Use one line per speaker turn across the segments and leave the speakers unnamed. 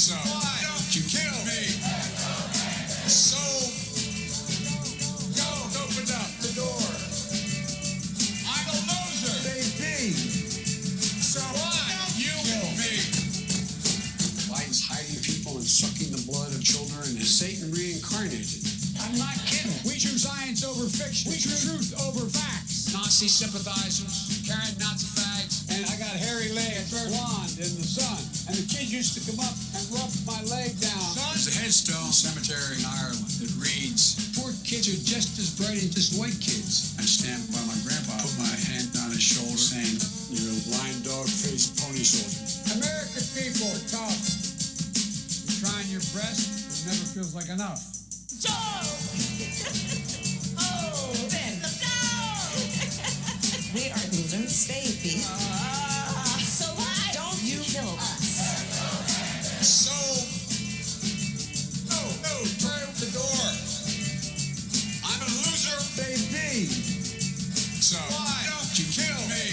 So why don't you kill me? So don't open up the door. I'm a loser. Baby. So why don't you kill me? Biden's hiding people and sucking the blood of children is Satan reincarnated. I'm not kidding. We choose science over fiction. We choose truth over facts. Nazi sympathizers carrying Nazi fags. And I got hairy legs, blonde in the sun. And the kids used to come up and rub my leg down. There's a headstone cemetery in Ireland that reads, poor kids are just as bright as white kids. I stand by my grandpa, put my hand on his shoulder, saying, you blind dog-faced pony soldier. American people are tough. You're trying your best, it never feels like enough.
Joe! Oh, Ben, let's go! We are losers, baby. So why don't you kill us?
So, no, try the door. I'm a loser, baby. So why don't you kill me?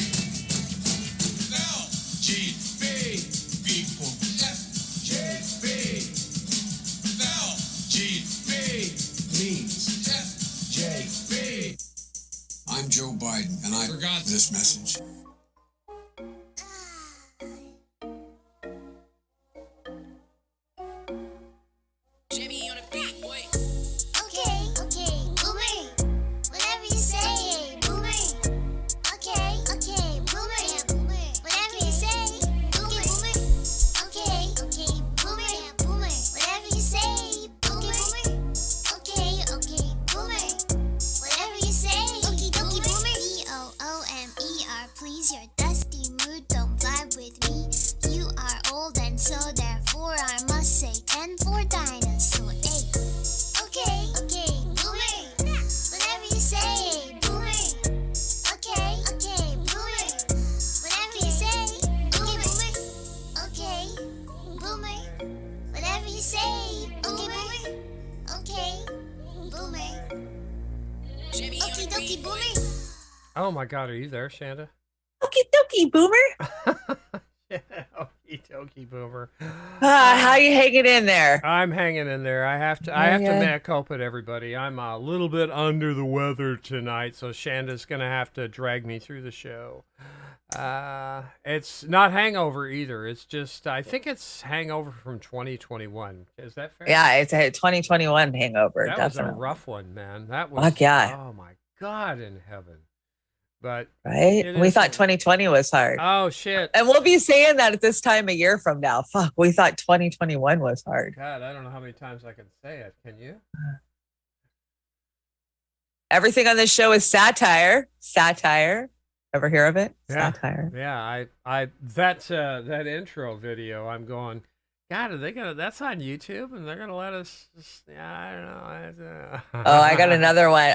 No, GB, people. FJB. No, GB means FJB. I'm Joe Biden, and I forgot this message.
Jimmy on the beat, boy.
Okay, boomer. Whatever you say, boomer. Okay, boomer. Whatever you say, boomer. Okay, boomer. Whatever you say, boomer. Okay, boomer. Whatever you say, okie dokie, boomer. B-O-O-M-E-R, please, your dusty mood don't vibe with me. You are old and so therefore I must say 10 for dinosaur. Hey. Okay, boomer. Whatever you say, boomer. Okay, boomer. Whatever you say, boomer. Okay, boomer. Whatever you say, boomer. Okay, boomer.
Jimmy on
Okie
the
dokie,
beat, boy.
boomer.
Oh my God, are you there, Shanda?
Okie dokie, boomer.
Yeah, okie dokie, boomer.
How you hanging in there?
I'm hanging in there. I have to mea culpa to everybody. I'm a little bit under the weather tonight, so Shanda's gonna have to drag me through the show. It's not hangover either. It's just I think it's hangover from 2021. Is that fair?
Yeah, it's a 2021 hangover.
That
definitely.
was a rough one, man. That was.
Fuck yeah.
Oh my God in heaven. But
Right? We thought 2020 was hard.
oh shit.
And we'll be saying that at this time a year from now. Fuck, we thought 2021 was hard.
God, I don't know how many times I can say it. Can you?
Everything on this show is satire. Satire. Ever hear of it?
Yeah.
Satire.
Yeah, I that intro video, I'm going, God, are they gonna? That's on YouTube, and they're gonna let us? Yeah, I don't know.
Oh, I got another one.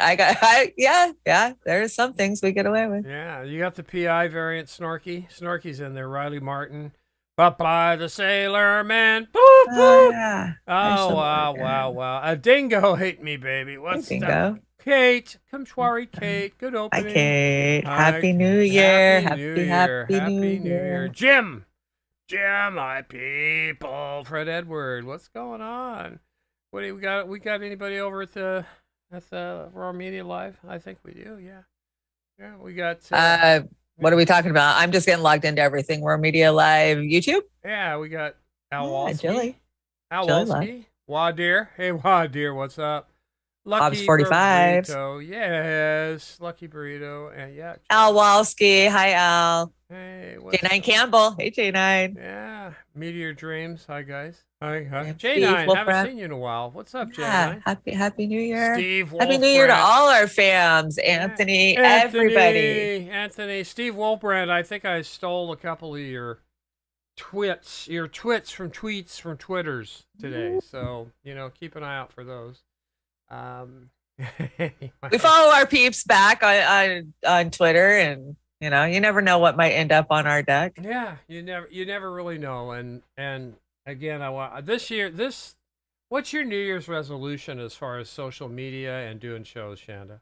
Yeah. There's some things we get away with.
Yeah, you got the PI variant, Snorky. Snorky's in there. Riley Martin, Popeye the Sailor Man. Boop,
Oh,
boop.
yeah. There's
Oh
some
wow,
more,
wow,
yeah.
wow. A dingo hate me, baby. What's
Hey,
up?
Dingo.
Kate, come Twari, Kate. Good
Hi,
opening.
Kate.
Hi,
Happy New Year.
Happy New Year.
Happy New Year.
Jim, my people. Fred Edward, what's going on? What do we got? We got anybody over at the roarmedialive? I think we do. Yeah. We got.
What are we talking about? I'm just getting logged into everything. roarmedialive YouTube.
Yeah, we got Al
Yeah,
Walski.
Jilly.
Al
Jilly
Walski. Wadir. Hey, Wadir, what's up?
Bob's
Lucky
45.
Burrito. Yes, Lucky Burrito. And yeah.
Al Walski. Hi, Al.
Hey, what's
J9
up?
Campbell. Hey, J9.
Yeah, Meteor Dreams. Hi, guys. Hi.
Yeah,
J9,
Steve
haven't
Wolfram.
seen you in a while. What's up,
Yeah,
J9?
happy New Year.
Steve
Happy New Year to
Wolfbrand.
all our fams. Anthony, everybody.
Anthony, Steve Wolfbrand. I think I stole a couple of your twits from Twitters today. So, keep an eye out for those.
We follow our peeps back on Twitter, and you never know what might end up on our deck.
Yeah, you never really know. And again, I want this year. What's your New Year's resolution as far as social media and doing shows, Shanda?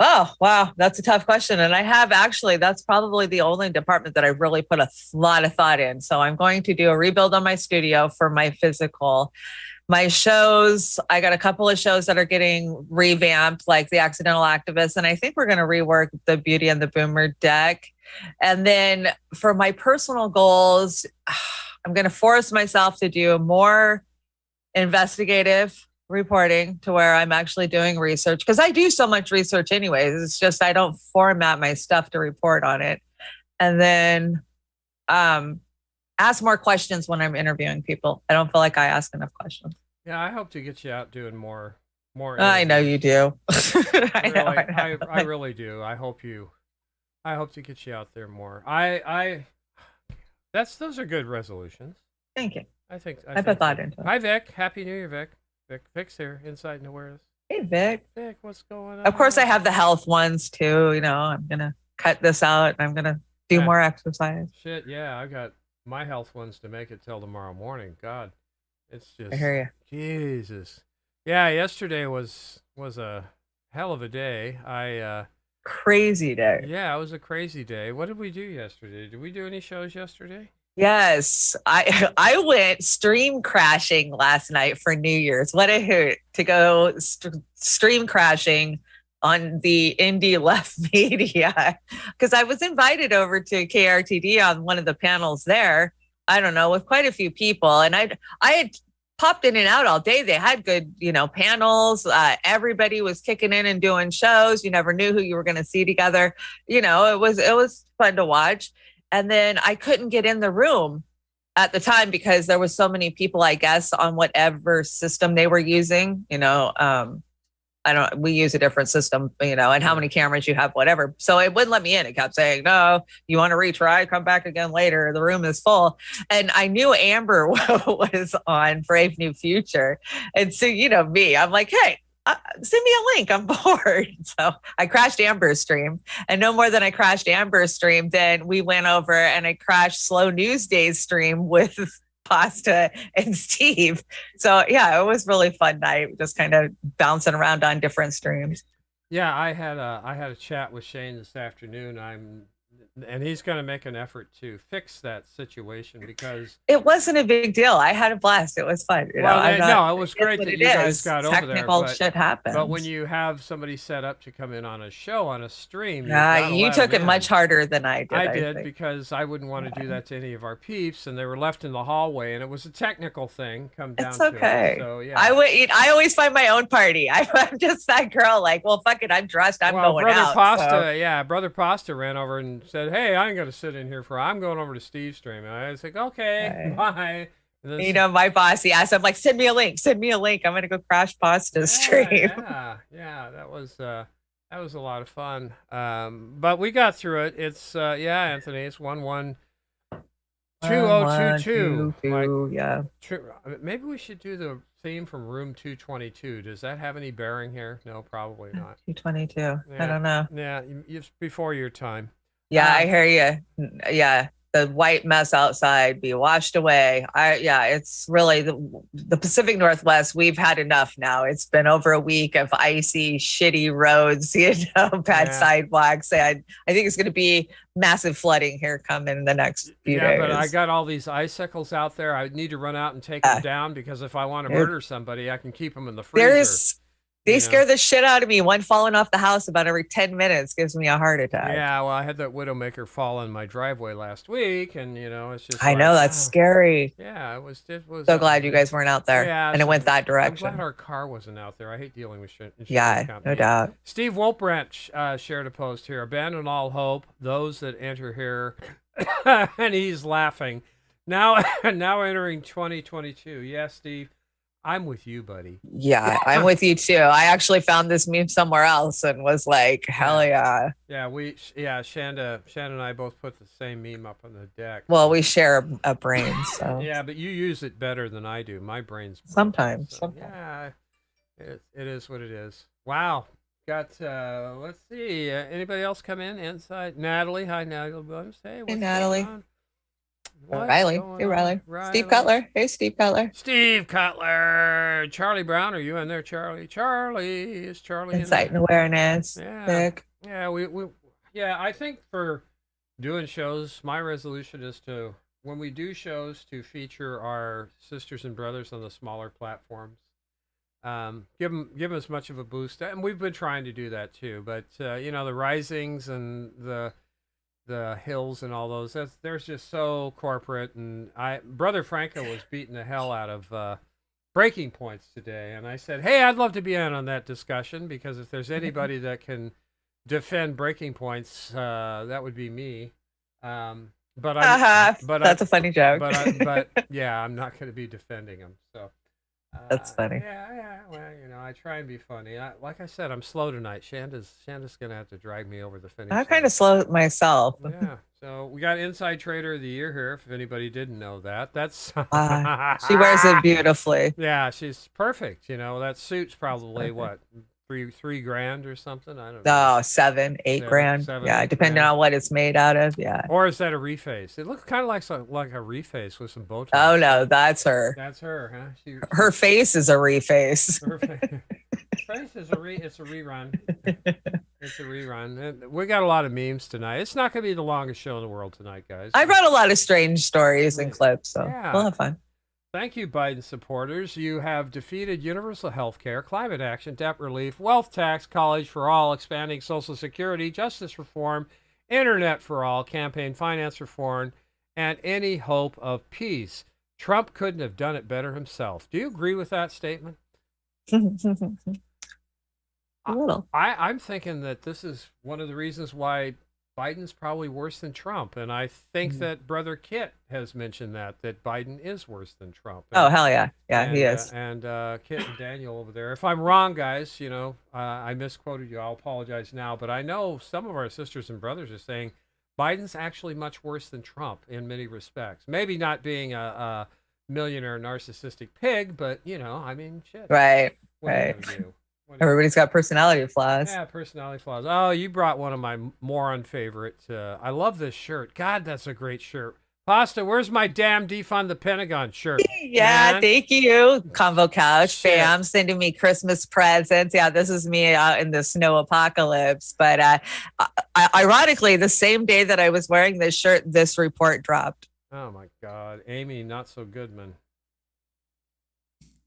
Oh, wow. That's a tough question. And I have actually, that's probably the only department that I really put a lot of thought in. So I'm going to do a rebuild on my studio for my physical. My shows, I got a couple of shows that are getting revamped, like The Accidental Activist. And I think we're going to rework the Beauty and the Boomer deck. And then for my personal goals, I'm going to force myself to do more investigative reporting to where I'm actually doing research because I do so much research anyways. It's just I don't format my stuff to report on it. And then ask more questions when I'm interviewing people. I don't feel like I ask enough questions.
Yeah, I hope to get you out doing more.
I know you do.
I really do. I hope to get you out there more. Those are good resolutions.
Thank you.
I
put thought into it.
Hi, Vic. Happy New Year, Vic. Vic's here, Insight and Awareness.
Hey, Vic.
Vic, what's going on?
Of course, I have the health ones too. You know, I'm going to cut this out and I'm going to do more exercise.
Shit, yeah. I got my health ones to make it till tomorrow morning. God, it's just.
I hear you.
Jesus. Yeah, yesterday was a hell of a day.
Crazy day.
Yeah, it was a crazy day. What did we do yesterday? Did we do any shows yesterday?
Yes, I went stream crashing last night for New Year's. What a hoot to go stream crashing on the indie left media because I was invited over to KRTD on one of the panels there. I don't know, with quite a few people, and I had popped in and out all day. They had good, panels. Everybody was kicking in and doing shows. You never knew who you were going to see together. It was fun to watch. And then I couldn't get in the room at the time because there was so many people, I guess, on whatever system they were using. We use a different system, and how many cameras you have, whatever. So it wouldn't let me in. It kept saying, no, you want to retry, come back again later. The room is full. And I knew Amber was on Brave New Future. And so, me, I'm like, hey, send me a link. I'm bored. So I crashed Amber's stream, and no more than I crashed Amber's stream, then we went over and I crashed Slow News Day's stream with Pasta and Steve. So yeah, it was really fun night, just kind of bouncing around on different streams.
Yeah, I had a chat with Shane this afternoon. And he's going to make an effort to fix that situation because
it wasn't a big deal. I had a blast. It was fun.
It was great that you guys got over there.
Technical shit happens.
But when you have somebody set up to come in on a show, on a stream,
you took it much harder than I did.
I did because I wouldn't want to do that to any of our peeps, and they were left in the hallway, and it was a technical thing.
It's okay.
To it. So yeah,
I always find my own party. I'm just that girl. Like, well, fuck it. I'm dressed. I'm going out.
Brother Pasta ran over and said, hey, I ain't gonna sit in here I'm going over to Steve's stream. And I was like, okay, bye.
My boss, he asked, I'm like, send me a link. I'm gonna go crash Pasta's stream.
Yeah, that was a lot of fun. But we got through it. It's Anthony, it's 112022.
Yeah.
Maybe we should do the theme from room 222. Does that have any bearing here? No, probably not.
222.
Yeah.
I don't know.
Yeah, it's before your time.
Yeah, I hear you. Yeah, the white mess outside be washed away. It's really the Pacific Northwest. We've had enough now. It's been over a week of icy, shitty roads, bad sidewalks. And I think it's going to be massive flooding here coming in the next few days.
But I got all these icicles out there. I need to run out and take them down because if I want to murder somebody, I can keep them in the freezer.
They scare the shit out of me. One falling off the house about every 10 minutes gives me a heart attack.
Yeah, well, I had that Widowmaker fall in my driveway last week, and it's just.
I know that's scary.
Yeah, it was.
So glad you guys weren't out there, and it went that direction.
I'm glad our car wasn't out there. I hate dealing with insurance companies.
No doubt.
Steve Wolpranch shared a post here. Abandon all hope. Those that enter here, and he's laughing. Now entering 2022. Yeah, Steve. I'm with you, buddy.
Yeah, I'm with you too. I actually found this meme somewhere else and was like, hell yeah.
Yeah, Chanda and I both put the same meme up on the deck.
Well, we share a brain, so.
Yeah, but you use it better than I do. My brain's
sometimes.
Yeah, it is what it is. Wow. Got let's see. Anybody else come in inside? Natalie, hi Natalie. Hey,
Natalie.
What's
Riley.
going
Hey,
on?
Riley.
Riley.
Steve Cutler. Hey, Steve Cutler.
Steve Cutler. Charlie Brown, are you in there, Charlie? Charlie. Is Charlie
Insight
in
and
there?
awareness.
Yeah.
Sick.
Yeah, yeah, I think for doing shows, my resolution is to, when we do shows, to feature our sisters and brothers on the smaller platforms. Give them as much of a boost, and we've been trying to do that too. But the risings and the hills and all those, they're just so corporate. And Brother Franco was beating the hell out of breaking points today, and I said, hey, I'd love to be in on that discussion, because if there's anybody that can defend breaking points, that would be me. But
that's a funny joke.
But yeah, I'm not going to be defending them. So
that's funny.
Yeah. Well, I try and be funny. Like I said, I'm slow tonight. Shanda's going to have to drag me over the finish.
I'm kind of slow myself.
Yeah. So we got Inside Trader of the Year here. If anybody didn't know that, that's
she wears it beautifully.
Yeah, she's perfect. That suit's probably what, $3,000 or something. I don't
know.
Oh,
8 grand. Yeah, depending on what it's made out of. Yeah.
Or is that a reface? It looks kind of like a reface with some Botox.
Oh no, that's her.
That's her, huh?
Her face is a reface.
Her face is it's a rerun. It's a rerun. We got a lot of memes tonight. It's not going to be the longest show in the world tonight, guys.
I brought a lot of strange stories and clips, so we'll have fun.
Thank you, Biden supporters. You have defeated universal health care, climate action, debt relief, wealth tax, college for all, expanding Social Security, justice reform, internet for all, campaign finance reform, and any hope of peace. Trump couldn't have done it better himself. Do you agree with that statement?
A little.
I'm thinking that this is one of the reasons why Biden's probably worse than Trump. And I think that Brother Kit has mentioned that Biden is worse than Trump.
Oh, hell yeah. Yeah, he is.
And Kit and Daniel over there. If I'm wrong, guys, I misquoted you. I'll apologize now. But I know some of our sisters and brothers are saying Biden's actually much worse than Trump in many respects. Maybe not being a millionaire narcissistic pig, but, shit.
Right.
What are you gonna do?
Everybody's got personality flaws.
Yeah, personality flaws. Oh, you brought one of my moron favorite. I love this shirt. God, that's a great shirt. Pasta, where's my damn defund the Pentagon shirt?
Yeah,
man?
Thank you. Convo Couch
Shit.
fam sending me Christmas presents. Yeah, this is me out in the snow apocalypse. But ironically, the same day that I was wearing this shirt, this report dropped.
Oh, my God. Amy, not so good, man.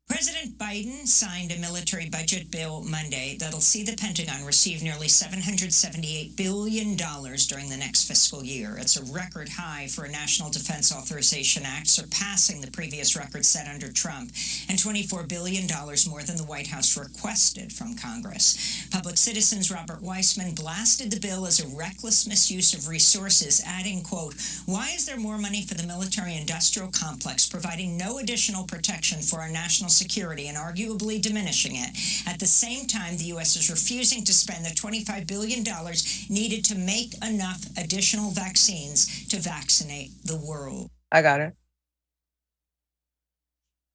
President Biden signed a military budget bill Monday that'll see the Pentagon receive nearly $778 billion during the next fiscal year. It's a record high for a National Defense Authorization Act, surpassing the previous record set under Trump, and $24 billion more than the White House requested from Congress. Public Citizen's Robert Weissman blasted the bill as a reckless misuse of resources, adding, quote, "Why is there more money for the military-industrial complex, providing no additional protection for our national security and arguably diminishing it? At the same time, the U.S. is refusing to spend the $25 billion needed to make enough additional vaccines to vaccinate the world."
I got it.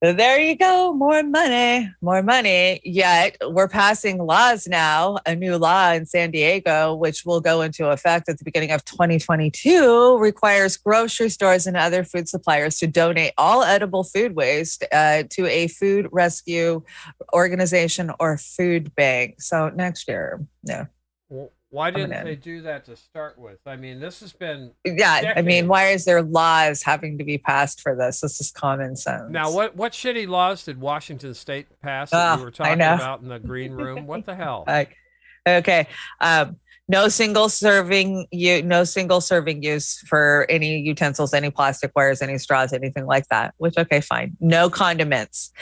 So there you go. More money. Yet we're passing laws now, a new law in San Diego, which will go into effect at the beginning of 2022, requires grocery stores and other food suppliers to donate all edible food waste to a food rescue organization or food bank. So next year, yeah.
Well, why didn't they do that to start with? I mean, this has been
I mean, why is there laws having to be passed for this? This is common sense.
Now, what shitty laws did Washington State pass that we were talking about in the green room? What the hell?
Okay. No single serving use for any utensils, any plastic wares, any straws, anything like that. Which, okay, fine. No condiments.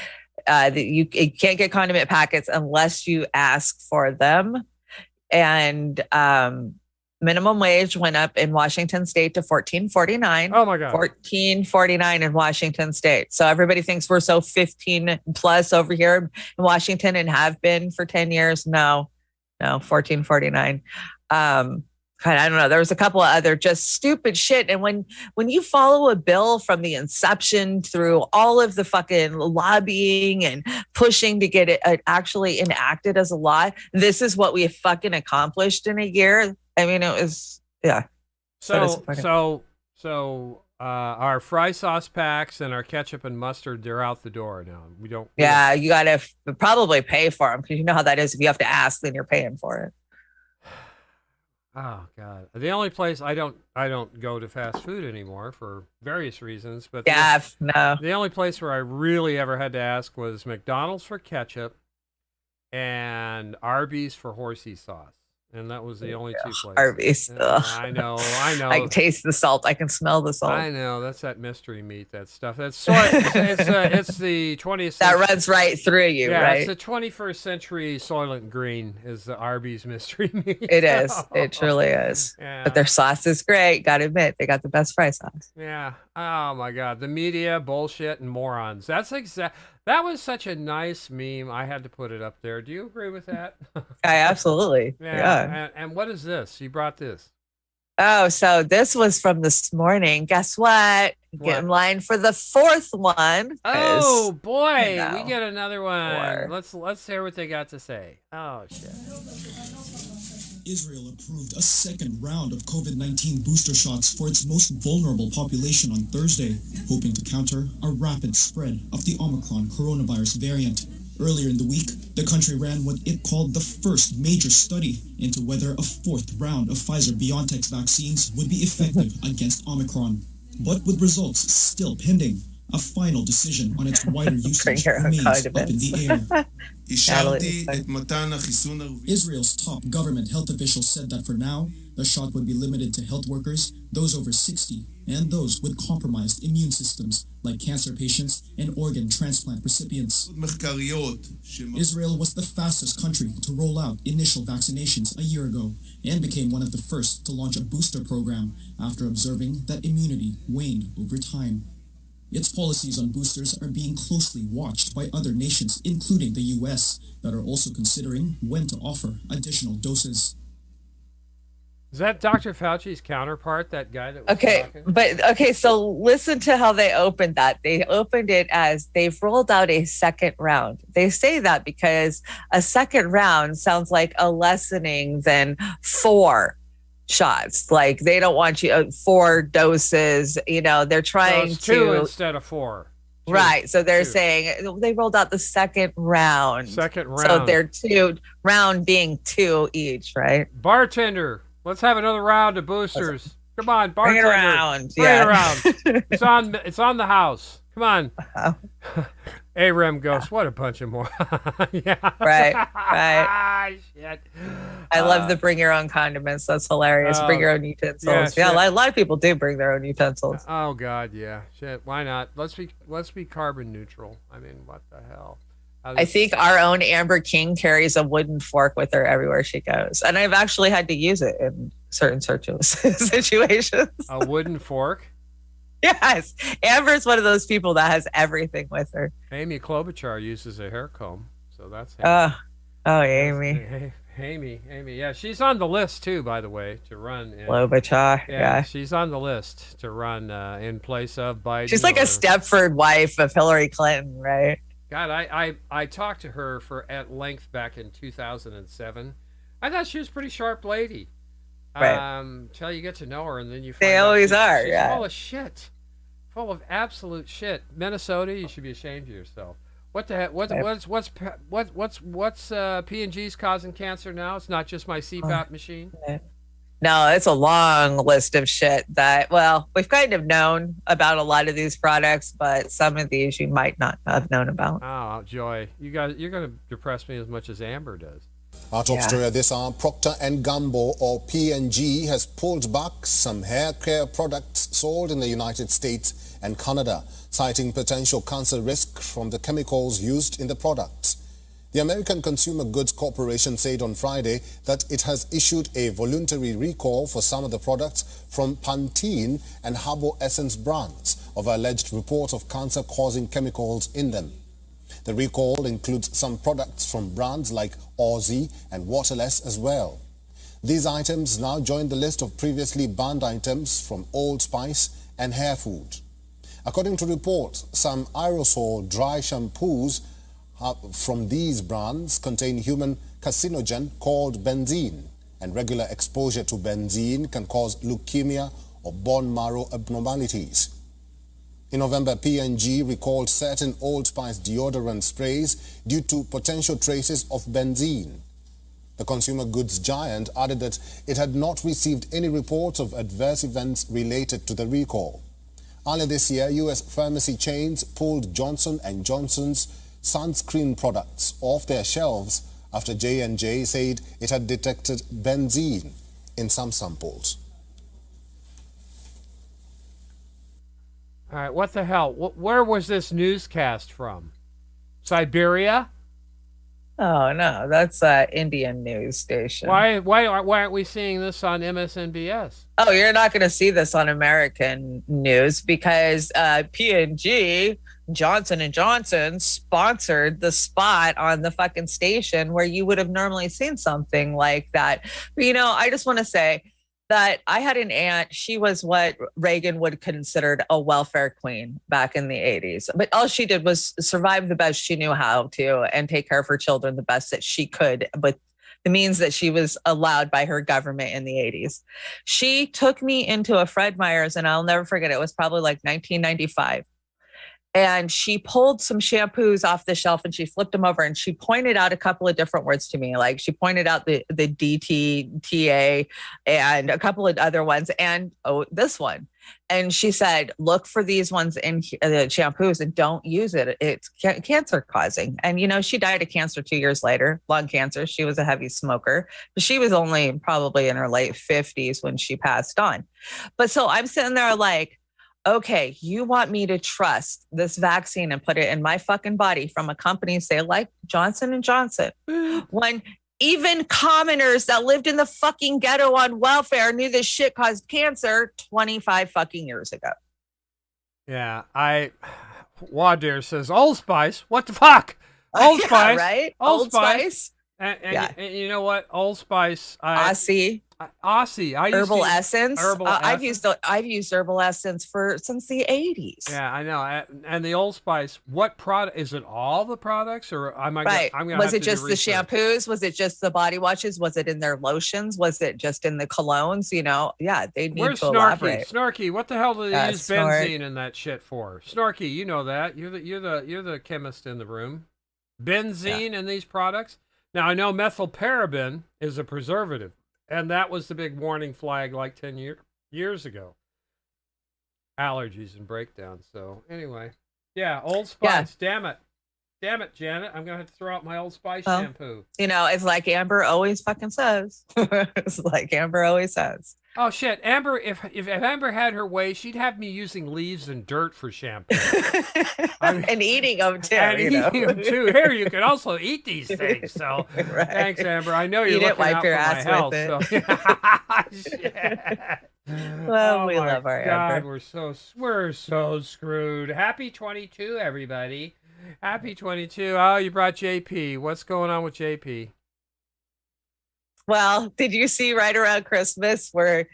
You can't get condiment packets unless you ask for them. And minimum wage went up in Washington State to $14.49.
Oh my God.
$14.49 in Washington State. So everybody thinks we're so 15 plus over here in Washington and have been for 10 years. No, $14.49. I don't know. There was a couple of other just stupid shit. And when you follow a bill from the inception through all of the fucking lobbying and pushing to get it actually enacted as a law, this is what we have fucking accomplished in a year. I mean, it was, yeah.
So our fry sauce packs and our ketchup and mustard, they're out the door now. We don't.
Yeah, you got to probably pay for them because you know how that is. If you have to ask, then you're paying for it.
Oh God! The only place I don't go to fast food anymore for various reasons, but
no.
The only place where I really ever had to ask was McDonald's for ketchup and Arby's for horsey sauce. And that was the only two places.
Arby's.
I know.
I can taste the salt. I can smell the salt.
I know. That's that mystery meat, that stuff. That's soy. It's the 20th century.
That runs right through you,
yeah,
right?
It's the 21st century Soylent Green is the Arby's mystery meat.
It is. It truly is.
Yeah.
But their sauce is great. Got to admit, they got the best fry sauce.
Yeah. Oh, my God. The media, bullshit, and morons. That was such a nice meme. I had to put it up there. Do you agree with that?
Absolutely.
Yeah. And what is this? You brought this.
Oh, so this was from this morning. Guess what? Get in line for the fourth one.
Oh boy, we get another one.
Four.
Let's hear what they got to say. Oh shit.
Israel approved a second round of COVID-19 booster shots for its most vulnerable population on Thursday, hoping to counter a rapid spread of the Omicron coronavirus variant. Earlier in the week, the country ran what it called the first major study into whether a fourth round of Pfizer-BioNTech's vaccines would be effective against Omicron. But with results still pending, a final decision on its wider usage remains up in the air. Israel's top government health official said that for now, the shot would be limited to health workers, those over 60, and those with compromised immune systems, like cancer patients and organ transplant recipients. Israel was the fastest country to roll out initial vaccinations a year ago and became one of the first to launch a booster program after observing that immunity waned over time. Its policies on boosters are being closely watched by other nations, including the U.S., that are also considering when to offer additional doses.
Is that Dr. Fauci's counterpart, that guy that was talking?
So listen to how they opened that. They opened it as they've rolled out a second round. They say that because a second round sounds like a lessening than 4 shots. Like they don't want you 4 doses, they're trying
so 2 instead of 4.
Right. So they're saying they rolled out the second round. So they're 2 round being 2 each, right?
Bartender, let's have another round of boosters. Come on, bartender.
Bring it around.
Bring it around. It's on the house. Come on. Aram goes, what a bunch of more. Yeah.
Right.
Shit.
I love the bring your own condiments. That's hilarious. Bring your own utensils. Yeah, a lot of people do bring their own utensils.
Oh God, yeah. Shit. Why not? Let's be carbon neutral. I mean, what the hell?
I think our own Amber King carries a wooden fork with her everywhere she goes. And I've actually had to use it in certain situations.
A wooden fork?
Yes. Amber's one of those people that has everything with her.
Amy Klobuchar uses a hair comb. So that's
Amy.
Amy. Yeah, she's on the list too, by the way, to run.
Klobuchar. Yeah.
She's on the list to run in place of Biden.
She's like a Stepford wife of Hillary Clinton, right?
God, I talked to her at length back in 2007. I thought she was a pretty sharp lady.
Right.
Till you get to know her, and then you find
they
out
always
she's
are.
Full of shit, full of absolute shit. Minnesota, you should be ashamed of yourself. What the heck? What's P&G's causing cancer now? It's not just my CPAP machine.
No, it's a long list of shit that, we've kind of known about a lot of these products, but some of these you might not have known about.
Oh, Joy, you're going to depress me as much as Amber does.
Our top story this hour, Procter & Gamble, or P&G, has pulled back some hair care products sold in the United States and Canada, citing potential cancer risk from the chemicals used in the products. The American Consumer Goods Corporation said on Friday that it has issued a voluntary recall for some of the products from Pantene and Harbor Essence brands over alleged report of cancer-causing chemicals in them. The recall includes some products from brands like Aussie and Waterless as well. These items now join the list of previously banned items from Old Spice and hair food. According to reports, some aerosol dry shampoos from these brands contain human carcinogen called benzene, and regular exposure to benzene can cause leukemia or bone marrow abnormalities. In November, P&G recalled certain Old Spice deodorant sprays due to potential traces of benzene. The consumer goods giant added that it had not received any reports of adverse events related to the recall. Earlier this year, U.S. pharmacy chains pulled Johnson & Johnson's sunscreen products off their shelves after J&J said it had detected benzene in some samples.
All right, what the hell? Where was this newscast from? Siberia?
Oh no, that's an Indian news station.
Why aren't we seeing this on MSNBS?
Oh, you're not going to see this on American news because P&G, Johnson & Johnson, sponsored the spot on the fucking station where you would have normally seen something like that. But, you know, I just want to say that I had an aunt. She was what Reagan would consider a welfare queen back in the 80s. But all she did was survive the best she knew how to and take care of her children the best that she could, but the means that she was allowed by her government in the 80s. She took me into a Fred Meyer's, and I'll never forget, it was probably like 1995. And she pulled some shampoos off the shelf and she flipped them over and she pointed out a couple of different words to me. Like she pointed out the DTA and a couple of other ones and this one. And she said, look for these ones in the shampoos and don't use it. It's cancer causing. And, you know, she died of cancer 2 years later, lung cancer. She was a heavy smoker, but she was only probably in her late 50s when she passed on. But so I'm sitting there like, okay, you want me to trust this vaccine and put it in my fucking body from a company, say like Johnson & Johnson, when even commoners that lived in the fucking ghetto on welfare knew this shit caused cancer 25 fucking years ago.
Yeah, Wadir says, Old Spice, what the fuck? Old Spice,
right?
Old Spice. And you know what? Old Spice.
Aussie.
I
Herbal Essence. I've
Essence.
used Herbal Essence since the 80s.
Yeah, I know. And the Old Spice, what product is it? All the products, or I'm
right?
I'm gonna
was
have
it
to
just
do
the
research.
shampoos? Was it just the body washes? Was it in their lotions? Was it just in the colognes? You know, yeah, they need
Where's
to
Snarky?
elaborate.
Snarky, what the hell do they use
Snort.
benzene in that shit for? Snarky, you know that. You're the chemist in the room. Benzene in these products. Now I know methylparaben is a preservative. And that was the big warning flag like 10 years ago. Allergies and breakdowns. So anyway, yeah, Old Spice. Yeah. Damn it, Janet. I'm going to have to throw out my Old Spice shampoo.
You know, it's like Amber always fucking says. It's like Amber always says.
Oh, shit. Amber, if Amber had her way, she'd have me using leaves and dirt for shampoo.
And eating them, too.
And eating them, too. Here, you can also eat these things. So
right.
Thanks, Amber. I know you're
Eat
looking
it, wipe
out
your
for
ass
my health.
with
So.
Well,
Oh
we
my
love our
God,
Amber.
we're so screwed. Happy 22, everybody. Happy 22. Oh, you brought JP. What's going on with JP?
Well, did you see right around Christmas where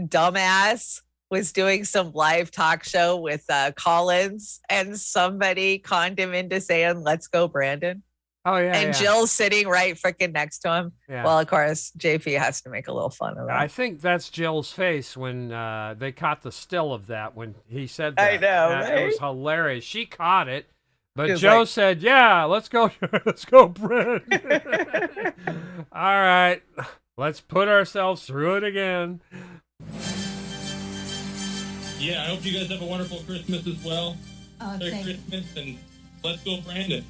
Dumbass was doing some live talk show with Collins and somebody conned him into saying, let's go, Brandon?
Oh, yeah.
And Jill's sitting right freaking next to him.
Yeah.
Well, of course, JP has to make a little fun of that.
I think that's Jill's face when they caught the still of that when he said that.
I know, right?
It was hilarious. She caught it, but
She was
Joe
like-
said, yeah, let's go, Brent. All right, let's put ourselves through it again.
Yeah, I hope you guys have a wonderful Christmas as well. Merry Christmas and let's go, Brandon.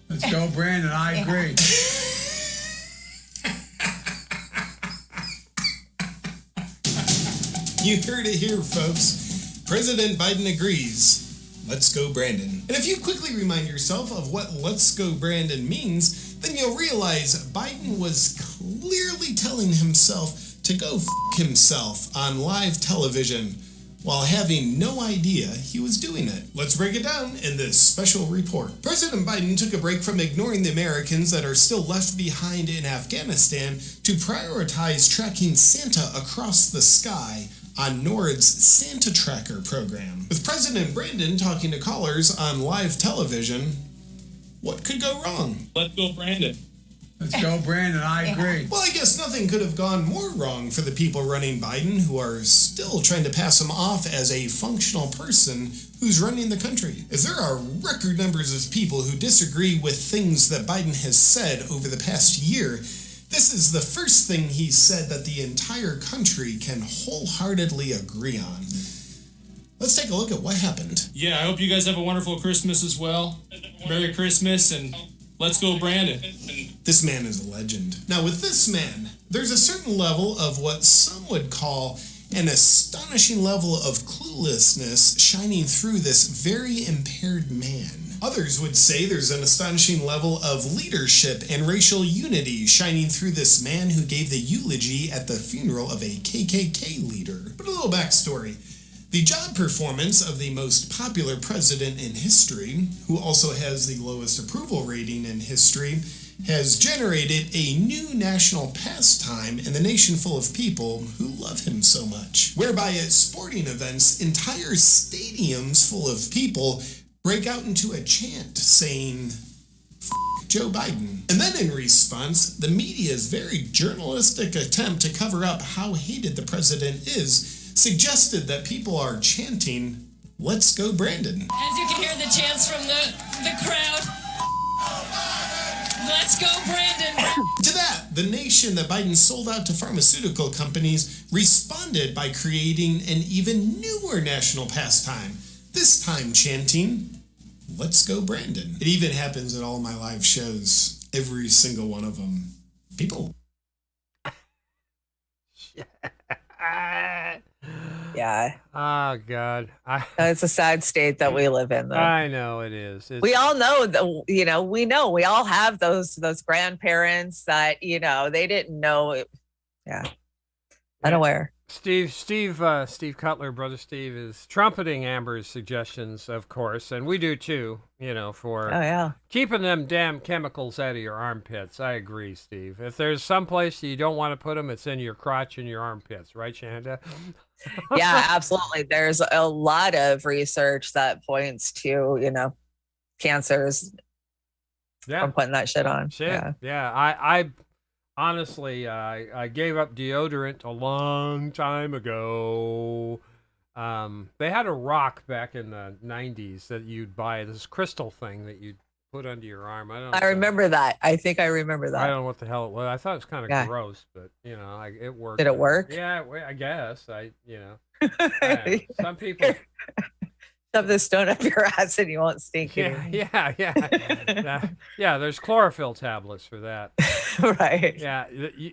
Let's go, Brandon. I agree.
You heard it here, folks. President Biden agrees. Let's go, Brandon. And if you quickly remind yourself of what let's go, Brandon means, then you'll realize Biden was clearly telling himself to go f*** himself on live television while having no idea he was doing it. Let's break it down in this special report. President Biden took a break from ignoring the Americans that are still left behind in Afghanistan to prioritize tracking Santa across the sky on NORAD's Santa Tracker program. With President Brandon talking to callers on live television, what could go wrong?
Let's go, Brandon.
Let's go, Brandon. I agree.
Well, I guess nothing could have gone more wrong for the people running Biden, who are still trying to pass him off as a functional person who's running the country. As there are record numbers of people who disagree with things that Biden has said over the past year, this is the first thing he said that the entire country can wholeheartedly agree on. Let's take a look at what happened.
Yeah, I hope you guys have a wonderful Christmas as well. Merry Christmas, and let's go, Brandon.
This man is a legend. Now, with this man, there's a certain level of what some would call an astonishing level of cluelessness shining through this very impaired man. Others would say there's an astonishing level of leadership and racial unity shining through this man who gave the eulogy at the funeral of a KKK leader. But a little backstory. The job performance of the most popular president in history, who also has the lowest approval rating in history, has generated a new national pastime in the nation full of people who love him so much, whereby at sporting events, entire stadiums full of people break out into a chant saying, "F*** Joe Biden." And then in response, the media's very journalistic attempt to cover up how hated the president is suggested that people are chanting, "Let's go, Brandon."
As you can hear the chants from the crowd. Let's go, Brandon.
To that, the nation that Biden sold out to pharmaceutical companies responded by creating an even newer national pastime, this time chanting, "Let's go, Brandon." It even happens at all my live shows, every single one of them. People.
Yeah.
Oh, God.
It's a sad state that we live in, though.
I know it is.
We all know that, we all have those grandparents that, they didn't know. Yeah. Unaware.
Steve Cutler, brother Steve, is trumpeting Amber's suggestions, of course, and we do too, for keeping them damn chemicals out of your armpits. I agree, Steve. If there's some place you don't want to put them, it's in your crotch and your armpits, right, Chanda?
Yeah, absolutely. There's a lot of research that points to, cancers from putting that shit on.
Yeah. I honestly, I gave up deodorant a long time ago. They had a rock back in the 90s that you'd buy, this crystal thing that you'd put under your arm.
I remember that. I think I remember that.
I don't know what the hell it was. I thought it was kind of gross, but it worked.
Did it work?
Yeah, I guess. Some people
shove this stone up your ass and you won't stink.
Yeah. There's chlorophyll tablets for that.
Right.
Yeah,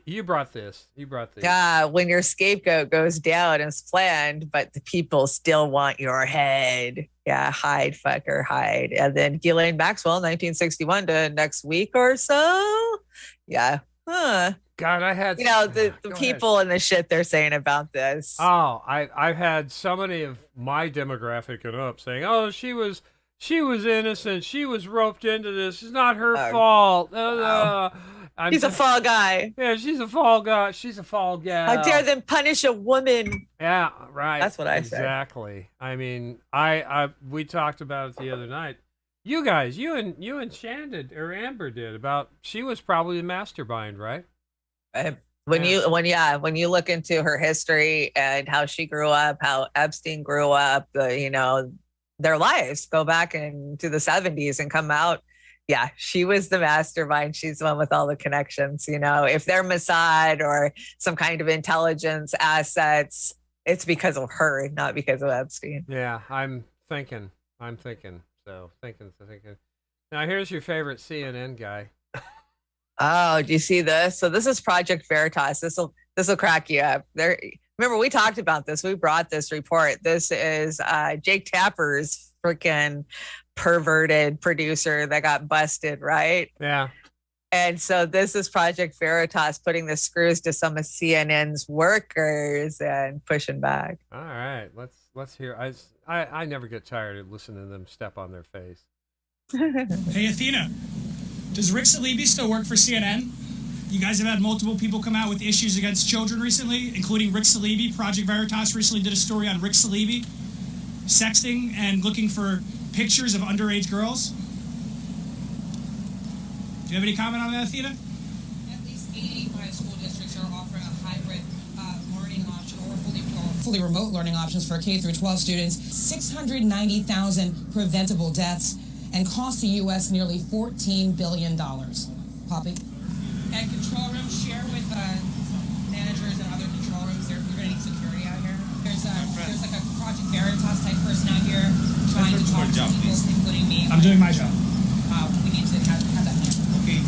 you brought this.
Yeah, when your scapegoat goes down as planned, but the people still want your head. Yeah, hide, fucker, hide. And then Ghislaine Maxwell, 1961 to next week or so. Yeah. Huh.
God, I had
the people and the shit they're saying about this.
Oh, I've had so many of my demographic and up saying, "Oh, she was innocent. She was roped into this. It's not her fault."
He's a fall guy.
Yeah, she's a fall guy. She's a fall gal.
How dare them punish a woman?
Yeah, right.
That's what I said.
Exactly. I mean, we talked about it the other night. You guys, you and Chanda or Amber did about she was probably the mastermind, right?
When you look into her history and how she grew up, how Epstein grew up, their lives go back into the 70s and come out. Yeah, she was the mastermind. She's the one with all the connections. If they're Mossad or some kind of intelligence assets, it's because of her, not because of Epstein.
Yeah, I'm thinking. So thinking. Now here's your favorite CNN guy.
Oh, do you see this? So this is Project Veritas. This will crack you up. Remember, we talked about this. We brought this report. This is Jake Tapper's freaking perverted producer that got busted, right?
Yeah.
And so this is Project Veritas putting the screws to some of CNN's workers and pushing back.
All right, let's hear. I never get tired of listening to them step on their face.
Hey, Athena. Does Rick Salibi still work for CNN? You guys have had multiple people come out with issues against children recently, including Rick Salibi. Project Veritas recently did a story on Rick Salibi sexting and looking for pictures of underage girls. Do you have any comment on that, Athena?
85 school districts are offering a hybrid learning option or fully remote learning options for K through 12 students. 690,000 preventable deaths and cost the U.S. nearly $14 billion. Poppy? And control rooms, share with managers and other control rooms. We're going to need security out here. There's like a Project Veritas type person out here trying to talk to people, including me.
I'm doing my job.
We need to have that. Okay,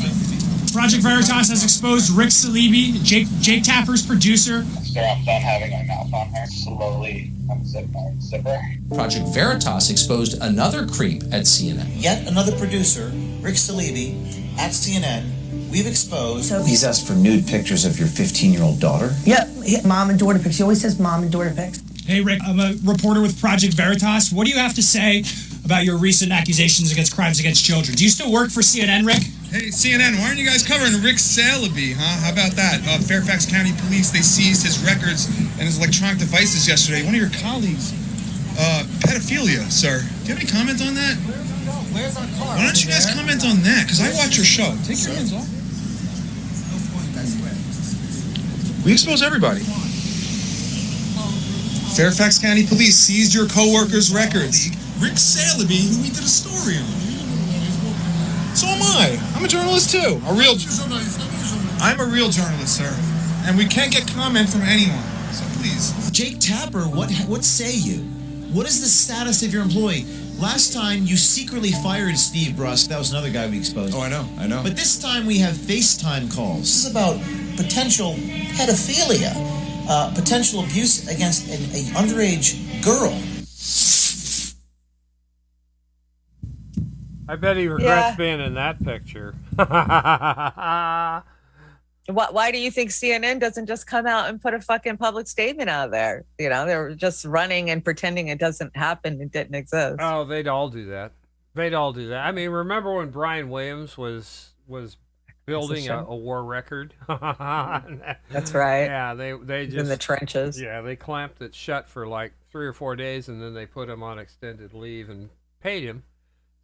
Project Veritas has exposed Rick Salibi, Jake Tapper's producer.
Start off without having my mouth on her. Slowly unzip my zipper.
Project Veritas exposed another creep at CNN.
Yet another producer, Rick Salibi, at CNN. We've exposed.
He's asked for nude pictures of your 15-year-old daughter.
Yep, mom and daughter pics. He always says mom and daughter pics.
Hey, Rick, I'm a reporter with Project Veritas. What do you have to say about your recent accusations against crimes against children? Do you still work for CNN, Rick?
Hey, CNN, why aren't you guys covering Rick Salibi, huh? How about that? Fairfax County Police, they seized his records and his electronic devices yesterday. One of your colleagues, pedophilia, sir. Do you have any comments on that?
Where's our car?
Why don't you guys comment on that? Because I watch your show. Take your hands off. We expose everybody. Fairfax County Police seized your co-worker's records. Rick Salibi, who we did a story on. So am I. I'm a journalist too. I'm a real journalist, sir. And we can't get comment from anyone. So please.
Jake Tapper, what say you? What is the status of your employee? Last time you secretly fired Steve Brusk. That was another guy we exposed.
Oh, I know.
But this time we have FaceTime calls. This is about potential pedophilia, potential abuse against an underage girl.
I bet he regrets being in that picture.
Why do you think CNN doesn't just come out and put a fucking public statement out there? You know, they're just running and pretending it doesn't happen, it didn't exist.
Oh, they'd all do that. I mean, remember when Brian Williams was building a war record?
That's right.
Yeah, they just
in the trenches.
Yeah, they clamped it shut for like 3 or 4 days, and then they put him on extended leave and paid him.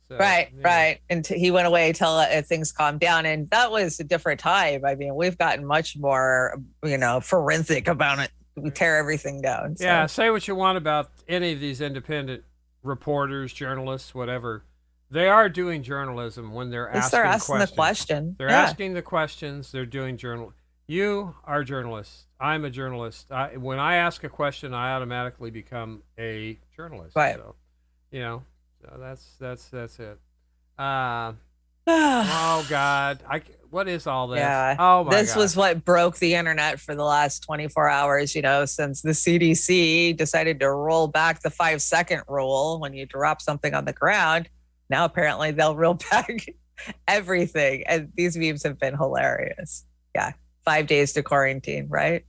So,
right. And he went away till things calmed down, and that was a different time. I mean, we've gotten much more, forensic about it. We tear everything down. So.
Yeah, say what you want about any of these independent reporters, journalists, whatever. They are doing journalism when they're asking
the question.
They're asking the questions. They're doing journal. You are a journalist. I'm a journalist. When I ask a question, I automatically become a journalist.
Right.
So, so that's it. Oh God, what is all this?
Yeah.
Oh my God.
This was what broke the internet for the last 24 hours. Since the CDC decided to roll back the 5-second rule when you drop something on the ground. Now apparently they'll roll back everything, and these memes have been hilarious. Yeah, 5 days to quarantine, right?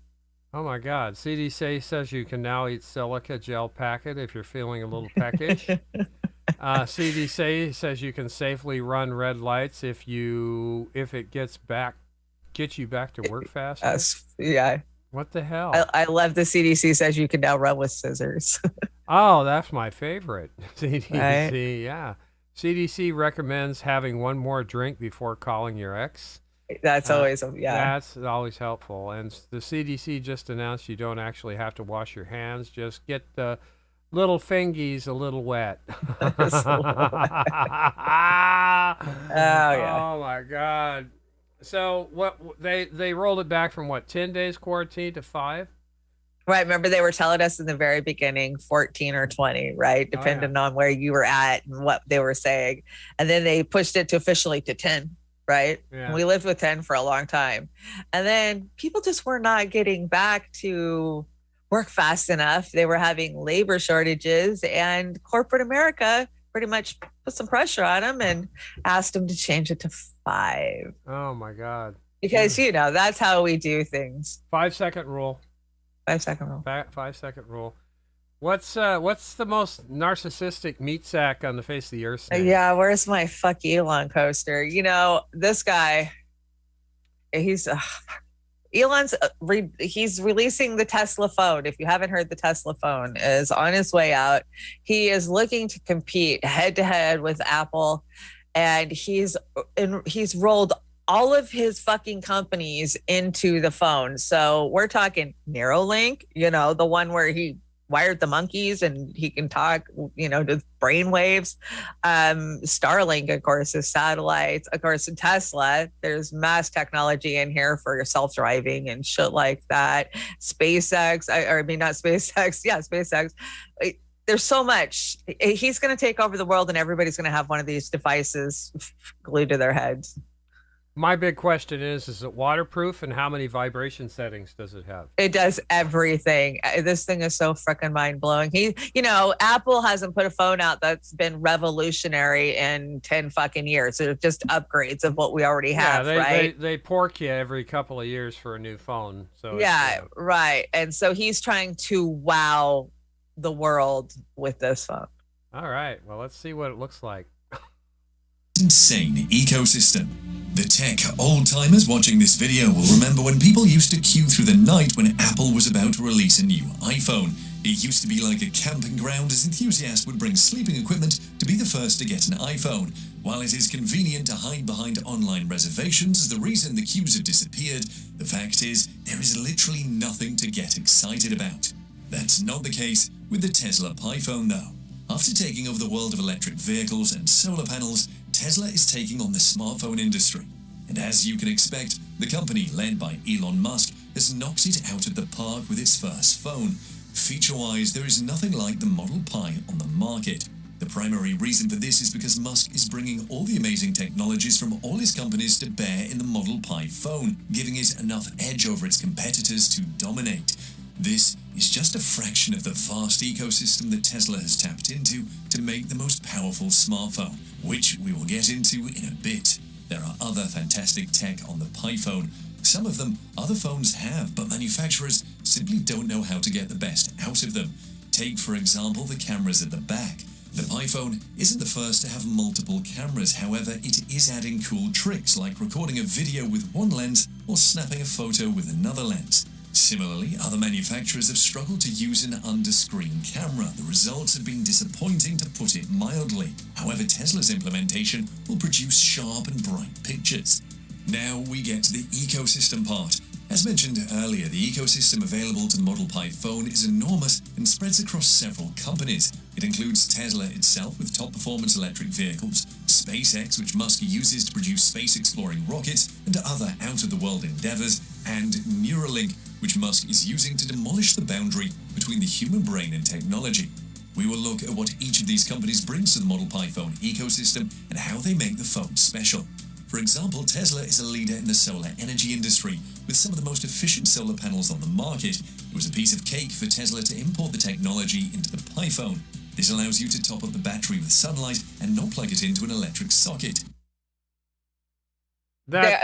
Oh my God! CDC says you can now eat silica gel packet if you're feeling a little peckish. CDC says you can safely run red lights if it gets you back to work faster.
Yeah.
What the hell?
I love the CDC says you can now run with scissors.
Oh, that's my favorite. CDC,
right?
Yeah. CDC recommends having one more drink before calling your ex.
That's always,
That's always helpful. And the CDC just announced you don't actually have to wash your hands. Just get the little fingies a little wet. Oh,
yeah.
Oh, my God. So what they rolled it back from 10 days quarantine to 5?
Right. Remember, they were telling us in the very beginning, 14 or 20, right? Depending on where you were at and what they were saying. And then they pushed it to officially to 10, right?
Yeah.
We lived with 10 for a long time. And then people just were not getting back to work fast enough. They were having labor shortages, and corporate America pretty much put some pressure on them and asked them to change it to 5.
Oh, my God.
Because, that's how we do things.
5-second rule.
5-second rule.
5-second rule. What's the most narcissistic meat sack on the face of the earth?
Yeah, where's my fuck Elon coaster? This guy, he's releasing the Tesla phone. If you haven't heard, the Tesla phone is on its way out. He is looking to compete head to head with Apple, and he's rolled all of his fucking companies into the phone. So we're talking Neuralink, the one where he wired the monkeys and he can talk, to brainwaves. Starlink, of course, is satellites. Of course, Tesla, there's mass technology in here for self-driving and shit like that. SpaceX, not SpaceX. Yeah, SpaceX. There's so much. He's going to take over the world and everybody's going to have one of these devices glued to their heads.
My big question is it waterproof, and how many vibration settings does it have?
It does everything. This thing is so freaking mind-blowing. Apple hasn't put a phone out that's been revolutionary in 10 fucking years. They're just upgrades of what we already have, right?
They pork you every couple of years for a new phone. So
yeah, right. And so he's trying to wow the world with this phone.
All right. Well, let's see what it looks like.
Insane ecosystem. The tech old-timers watching this video will remember when people used to queue through the night when Apple was about to release a new iPhone. It used to be like a camping ground as enthusiasts would bring sleeping equipment to be the first to get an iPhone. While it is convenient to hide behind online reservations as the reason the queues have disappeared, the fact is there is literally nothing to get excited about. That's not the case with the Tesla PiPhone though. After taking over the world of electric vehicles and solar panels, Tesla is taking on the smartphone industry. And as you can expect, the company led by Elon Musk has knocked it out of the park with its first phone. Feature-wise, there is nothing like the Model Pi on the market. The primary reason for this is because Musk is bringing all the amazing technologies from all his companies to bear in the Model Pi phone, giving it enough edge over its competitors to dominate. This is just a fraction of the vast ecosystem that Tesla has tapped into to make the most powerful smartphone, which we will get into in a bit. There are other fantastic tech on the PiPhone. Some of them other phones have, but manufacturers simply don't know how to get the best out of them. Take, for example, the cameras at the back. The PiPhone isn't the first to have multiple cameras, however, it is adding cool tricks like recording a video with one lens or snapping a photo with another lens. Similarly, other manufacturers have struggled to use an under-screen camera. The results have been disappointing, to put it mildly. However, Tesla's implementation will produce sharp and bright pictures. Now we get to the ecosystem part. As mentioned earlier, the ecosystem available to the Model Pi phone is enormous and spreads across several companies. It includes Tesla itself with top-performance electric vehicles, SpaceX, which Musk uses to produce space-exploring rockets and other out-of-the-world endeavors, and Neuralink, which Musk is using to demolish the boundary between the human brain and technology. We will look at what each of these companies brings to the Model Pi phone ecosystem and how they make the phone special. For example, Tesla is a leader in the solar energy industry with some of the most efficient solar panels on the market. It was a piece of cake for Tesla to import the technology into the Pi phone. This allows you to top up the battery with sunlight and not plug it into an electric socket.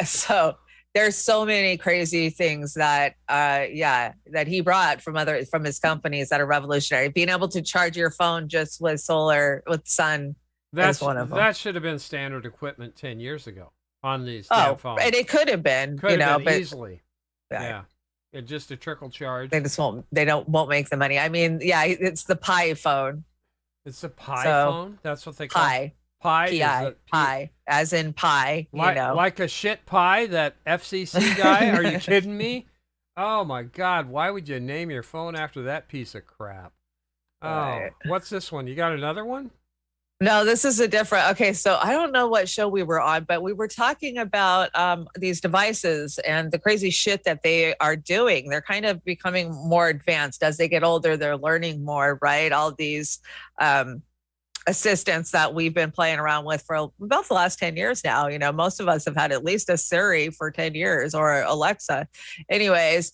So there's so many crazy things that that he brought from his companies that are revolutionary. Being able to charge your phone just with sun. That's one of them.
That should have been standard equipment 10 years ago on these damn phones.
And it could have been,
but easily. Yeah. It's just a trickle charge.
They just won't make the money. I mean, it's the Pi phone.
It's a Pi phone? That's what they call it.
Pi. Pi, as in pie,
Like a shit pie, that FCC guy? Are you kidding me? Oh my God, why would you name your phone after that piece of crap? Oh, what's this one? You got another one?
No, this is a different. Okay, so I don't know what show we were on, but we were talking about these devices and the crazy shit that they are doing. They're kind of becoming more advanced as they get older. They're learning more, right? All these assistants that we've been playing around with for about the last 10 years now. Most of us have had at least a Siri for 10 years or Alexa. Anyways,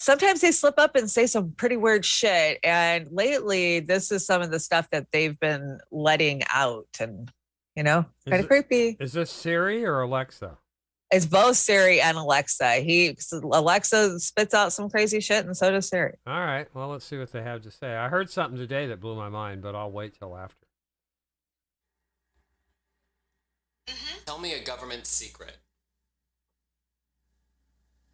sometimes they slip up and say some pretty weird shit. And lately, this is some of the stuff that they've been letting out. And, kind of creepy.
Is this Siri or Alexa?
It's both Siri and Alexa. Alexa spits out some crazy shit, and so does Siri.
All right. Well, let's see what they have to say. I heard something today that blew my mind, but I'll wait till after.
Tell me a government secret.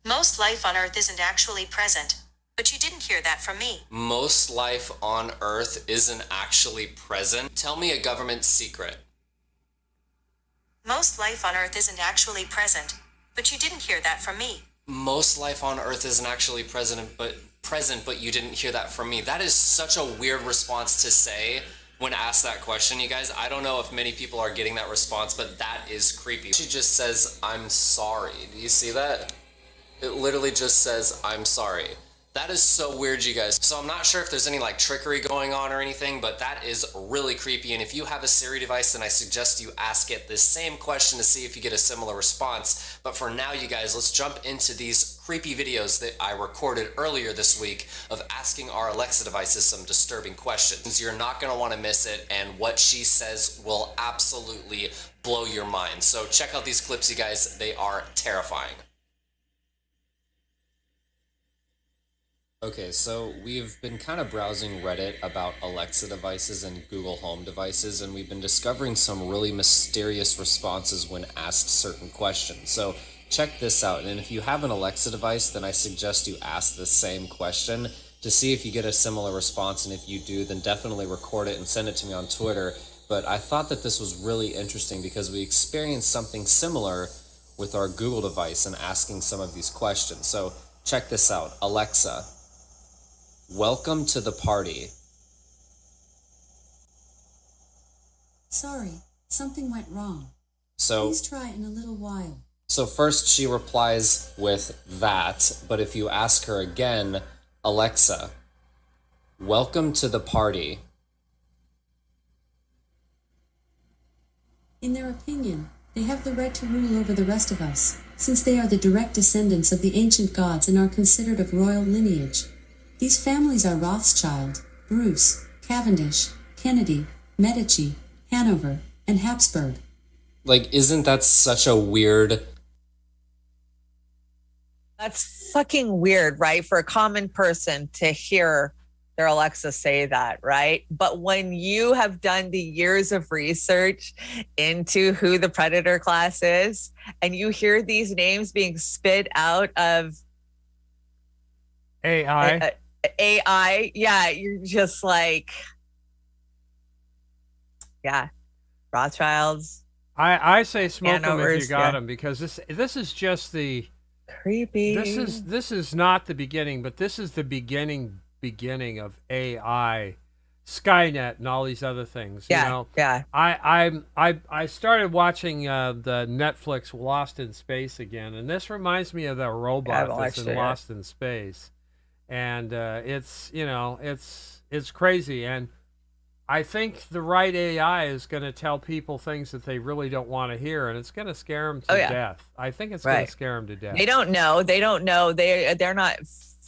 Most life on Earth isn't actually present, but you didn't hear that from me.
Most life on Earth isn't actually present. Tell me a government secret.
Most life on Earth isn't actually present, but you didn't hear that from me.
Most life on Earth isn't actually present, but you didn't hear that from me. That is such a weird response to say when asked that question, you guys. I don't know if many people are getting that response, but that is creepy. She just says, "I'm sorry." Do you see that? It literally just says, "I'm sorry." That is so weird, you guys. So I'm not sure if there's any like trickery going on or anything, but that is really creepy. And if you have a Siri device, then I suggest you ask it this same question to see if you get a similar response. But for now, you guys, let's jump into these creepy videos that I recorded earlier this week of asking our Alexa devices some disturbing questions. You're not going to want to miss it, and what she says will absolutely blow your mind. So check out these clips, you guys. They are terrifying. Okay, so we've been kind of browsing Reddit about Alexa devices and Google Home devices, and we've been discovering some really mysterious responses when asked certain questions. So check this out, and if you have an Alexa device, then I suggest you ask the same question to see if you get a similar response, and if you do, then definitely record it and send it to me on Twitter. But I thought that this was really interesting because we experienced something similar with our Google device and asking some of these questions. So check this out. Alexa, welcome to the party.
Sorry, something went wrong.
So
please try in a little while.
So first she replies with that, but if you ask her again, Alexa, welcome to the party.
In their opinion, they have the right to rule over the rest of us, since they are the direct descendants of the ancient gods and are considered of royal lineage. These families are Rothschild, Bruce, Cavendish, Kennedy, Medici, Hanover, and Habsburg.
Like, isn't that such a weird...
That's fucking weird, right? For a common person to hear their Alexa say that, right? But when you have done the years of research into who the predator class is, and you hear these names being spit out of
AI,
yeah, you're just like, yeah, Rothschilds.
I say smoke them if
Hanovers,
you got
yeah.
them, because this is just the
creepy.
This is not the beginning, but this is the beginning of AI, Skynet, and all these other things.
Yeah,
you know?
yeah.
I started watching the Netflix Lost in Space again, and this reminds me of that robot that's in Lost in Space, and it's, you know, it's crazy. And I think the right AI is going to tell people things that they really don't want to hear, and it's going to scare them to death. I think it's going to scare them to death.
They don't know. They're not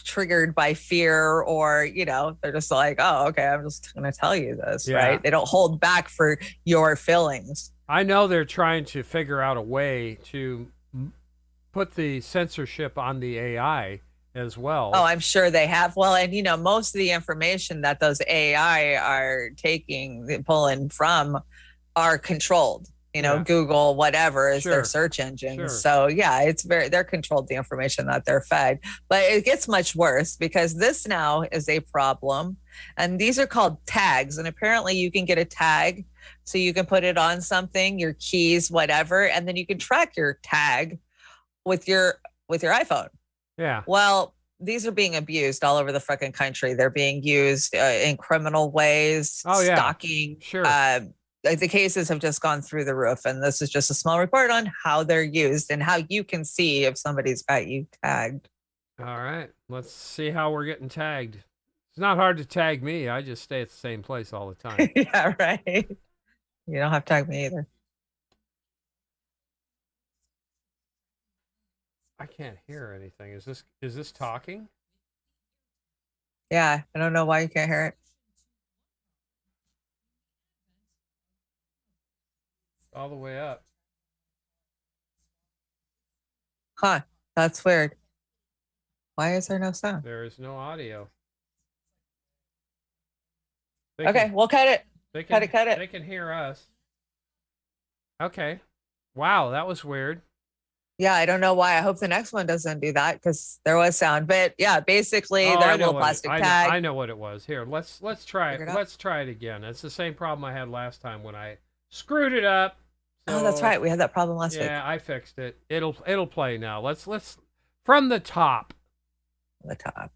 triggered by fear, or, you know, they're just like, oh, okay, I'm just going to tell you this, right? They don't hold back for your feelings.
I know they're trying to figure out a way to put the censorship on the AI as well.
Oh, I'm sure they have. Well, and you know, most of the information that those AI are pulling from are controlled. You know, Google, whatever is their search engine. So yeah, they're controlled, the information that they're fed. But it gets much worse, because this now is a problem. And these are called tags. And apparently you can get a tag so you can put it on something, your keys, whatever, and then you can track your tag with your iPhone.
Yeah.
Well, these are being abused all over the fucking country. They're being used in criminal ways, stalking.
Sure.
The cases have just gone through the roof, and this is just a small report on how they're used and how you can see if somebody's got you tagged.
All right, let's see how we're getting tagged. It's not hard to tag me. I just stay at the same place all the time.
Yeah, right. You don't have to tag me either.
I can't hear anything. Is this talking?
Yeah, I don't know why you can't hear it.
All the way up.
Huh, that's weird. Why is there no sound?
There is no audio.
Okay, we'll cut it. Cut it.
They can hear us. Okay. Wow, that was weird.
Yeah, I don't know why. I hope the next one doesn't do that, because there was sound. But yeah, basically they're a little plastic tag.
I know what it was. Here, let's try it. Let's try it again. It's the same problem I had last time when I screwed it up.
Oh, that's right. We had that problem last week.
Yeah, I fixed it. It'll play now. Let's from the top.
The top.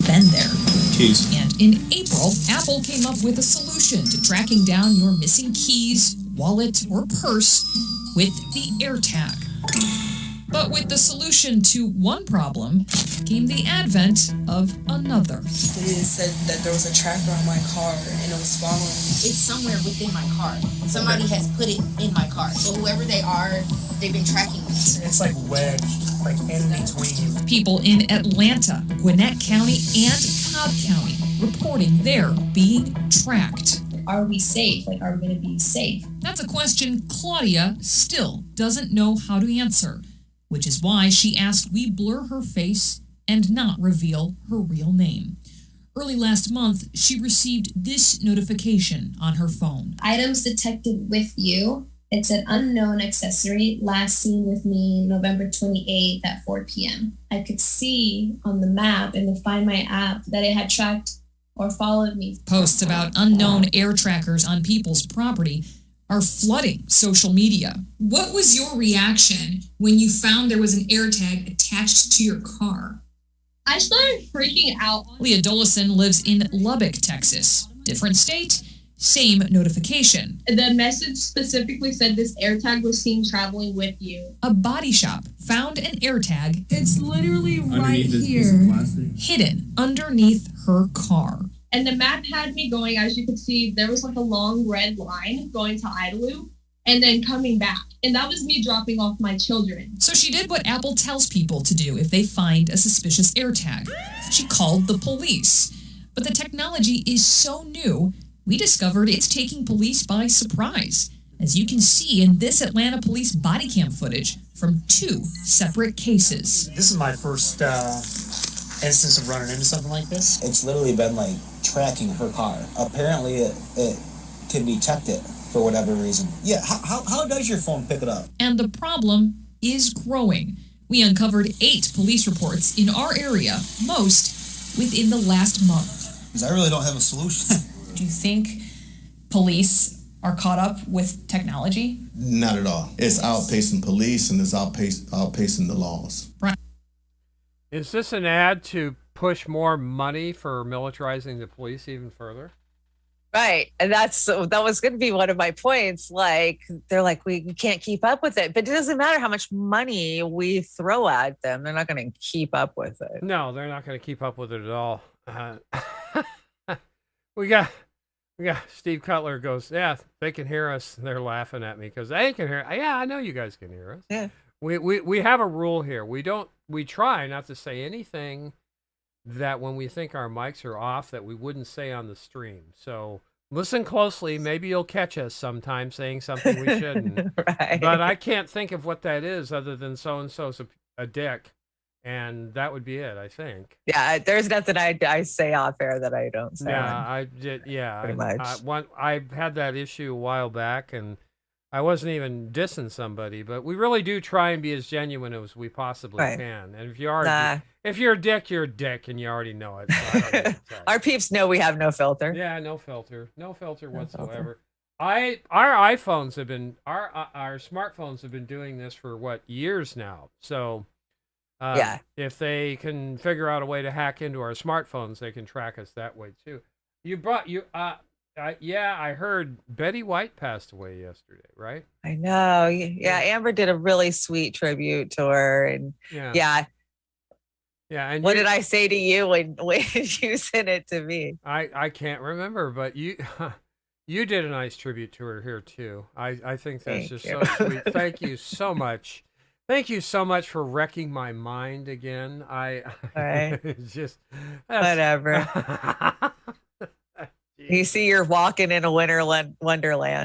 Been there.
Keys.
And in April, Apple came up with a solution to tracking down your missing keys, wallet, or purse with the AirTag. But with the solution to one problem came the advent of another.
It said that there was a tracker on my car and it was following me.
It's somewhere within my car. Somebody has put it in my car. So whoever they are, they've been tracking me.
It's like wedged, like in between.
People in Atlanta, Gwinnett County, and Cobb County reporting they're being tracked.
Are we safe? Like, are we going to be safe?
That's a question Claudia still doesn't know how to answer, which is why she asked we blur her face and not reveal her real name. Early last month, she received this notification on her phone.
Items detected with you. It's an unknown accessory last seen with me November 28th at 4 p.m. I could see on the map in the Find My app that it had tracked or followed me.
Posts about unknown air trackers on people's property are flooding social media. What was your reaction when you found there was an AirTag attached to your car?
I started freaking out.
Leah Dolison lives in Lubbock, Texas. Different state, same notification.
The message specifically said this AirTag was seen traveling with you.
A body shop found an AirTag.
It's literally right here.
Hidden underneath her car.
And the map had me going, as you could see, there was like a long red line going to Idalou and then coming back. And that was me dropping off my children.
So she did what Apple tells people to do if they find a suspicious AirTag. She called the police. But the technology is so new, we discovered it's taking police by surprise, as you can see in this Atlanta police body cam footage from 2 separate cases.
This is my first instance of running into something like this.
It's literally been like tracking her car. Apparently it can detect it for whatever reason. Yeah, how does your phone pick it up?
And the problem is growing. We uncovered 8 police reports in our area, most within the last month.
Because I really don't have a solution.
Do you think police are caught up with technology?
Not at all. It's outpacing police and it's outpacing the laws.
Right.
Is this an ad to push more money for militarizing the police even further?
Right. And that was going to be one of my points. Like, they're like, we can't keep up with it. But it doesn't matter how much money we throw at them. They're not going to keep up with it.
No, they're not going to keep up with it at all. We got Steve Cutler goes, yeah, they can hear us. They're laughing at me because they can hear. Yeah, I know you guys can hear us.
Yeah.
We have a rule here. We try not to say anything that when we think our mics are off that we wouldn't say on the stream. So listen closely. Maybe you'll catch us sometime saying something we shouldn't.
Right.
But I can't think of what that is other than so-and-so's a dick. And that would be it, I think.
Yeah, there's nothing I say off air that I don't say.
Yeah, I did. Yeah,
pretty much.
I had that issue a while back, and I wasn't even dissing somebody, but we really do try and be as genuine as we possibly can. And if you are, if you're a dick, you're a dick, and you already know it. So I don't need to tell you.
Our peeps know we have no filter.
Yeah, no filter whatsoever. Our iPhones have been our smartphones have been doing this for years now. So. If they can figure out a way to hack into our smartphones, they can track us that way too. I heard Betty White passed away yesterday, right?
I know. Yeah, Amber did a really sweet tribute to her, and yeah. And what did I say to you when you sent it to me?
I can't remember, but you did a nice tribute to her here too. I think that's just so sweet. Thank you so much. Thank you so much for wrecking my mind again. It's just
whatever. You see, you're walking in a wonderland.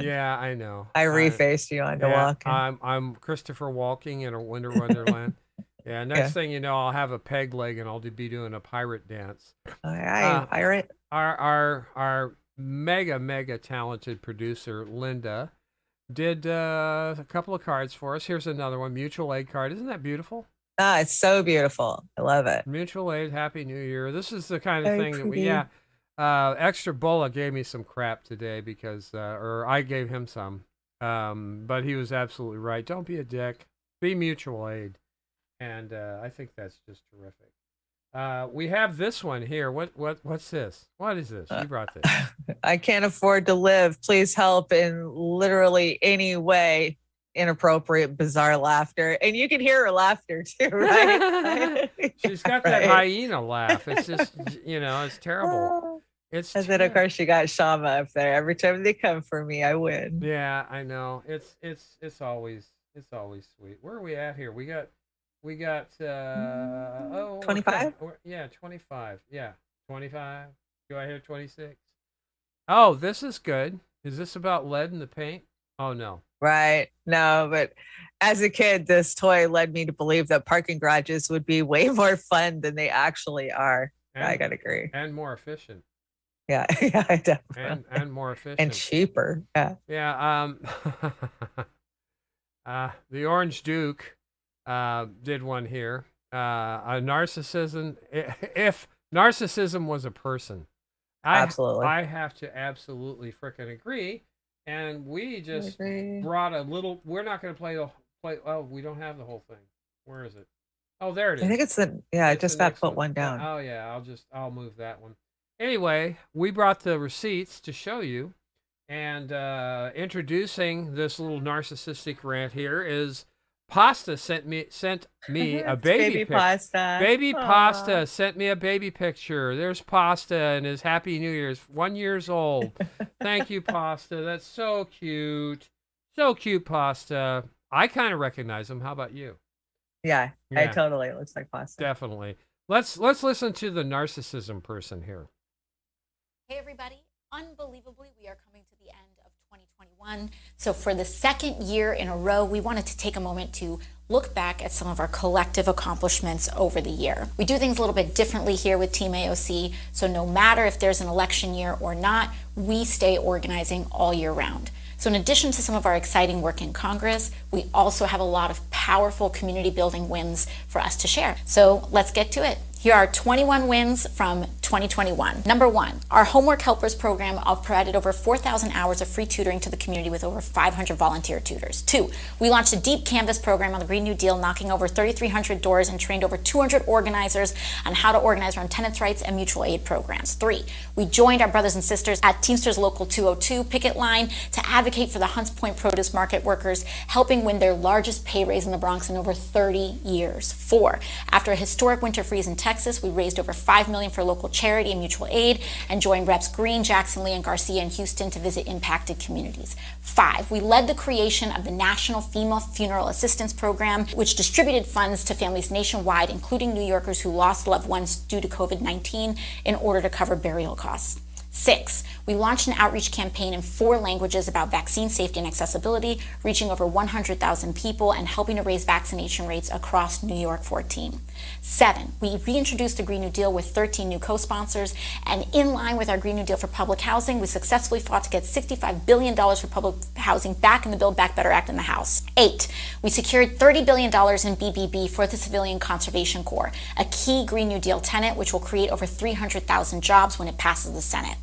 Yeah, I know.
I refaced you onto walking.
I'm Christopher walking in a winter wonderland. Yeah. Next thing you know, I'll have a peg leg and I'll be doing a pirate dance.
All right, pirate.
Our mega talented producer Linda did a couple of cards for us. Here's another one, mutual aid card. Isn't that beautiful?
It's so beautiful. I love it.
Mutual aid, Happy New Year. This is the kind of thing that Extra Bulla gave me some crap today because, or I gave him some. But he was absolutely right. Don't be a dick. Be mutual aid. And I think that's just terrific. We have this one here. What's this? What is this? You brought this.
I can't afford to live. Please help in literally any way. Inappropriate, bizarre laughter. And you can hear her laughter too, right?
She's got that hyena laugh. It's just, it's terrible. It's
and then of course you got Shama up there. Every time they come for me, I win.
Yeah, I know. It's always sweet. Where are we at here? We got
25?
Yeah, 25. Yeah, 25. Do I hear 26? Oh, this is good. Is this about lead in the paint? Oh no.
Right. No, but as a kid, this toy led me to believe that parking garages would be way more fun than they actually are. I gotta agree.
And more efficient.
Yeah, yeah, definitely.
And more efficient.
And cheaper. Yeah.
Yeah. The Orange Duke did one here. A narcissism. If narcissism was a person,
absolutely.
I have to absolutely frickin' agree. And we just brought a little. We're not going to play. Oh, we don't have the whole thing. Where is it? Oh, there it is.
I think it's the. Yeah, I just got to put one down.
Oh yeah, I'll move that one. Anyway, we brought the receipts to show you, and introducing this little narcissistic rant here is Pasta sent me a baby
Pasta.
Baby Pasta sent me a baby picture. There's Pasta and his Happy New Year's. 1 year old. Thank you, Pasta. That's so cute. So cute, Pasta. I kind of recognize him. How about you?
Yeah, I totally. It looks like Pasta.
Definitely. Let's listen to the narcissism person here.
Hey everybody. Unbelievably, we are coming to the end of 2021. So for the second year in a row, we wanted to take a moment to look back at some of our collective accomplishments over the year. We do things a little bit differently here with Team AOC. So no matter if there's an election year or not, we stay organizing all year round. So in addition to some of our exciting work in Congress, we also have a lot of powerful community building wins for us to share. So let's get to it. Here are 21 wins from 2021. Number 1, our Homework Helpers program provided over 4,000 hours of free tutoring to the community with over 500 volunteer tutors. 2, we launched a deep canvas program on the Green New Deal, knocking over 3,300 doors and trained over 200 organizers on how to organize around tenants' rights and mutual aid programs. 3, we joined our brothers and sisters at Teamsters Local 202 picket line to advocate for the Hunts Point produce market workers, helping win their largest pay raise in the Bronx in over 30 years. 4, after a historic winter freeze in Texas, we raised over $5 million for local charity and mutual aid and joined Reps Green, Jackson Lee, and Garcia in Houston to visit impacted communities. 5, we led the creation of the National Female Funeral Assistance Program, which distributed funds to families nationwide, including New Yorkers who lost loved ones due to COVID-19, in order to cover burial costs. 6, we launched an outreach campaign in 4 languages about vaccine safety and accessibility, reaching over 100,000 people and helping to raise vaccination rates across New York 14. 7, we reintroduced the Green New Deal with 13 new co-sponsors, and in line with our Green New Deal for public housing, we successfully fought to get $65 billion for public housing back in the Build Back Better Act in the House. 8, we secured $30 billion in BBB for the Civilian Conservation Corps, a key Green New Deal tenet which will create over 300,000 jobs when it passes the Senate.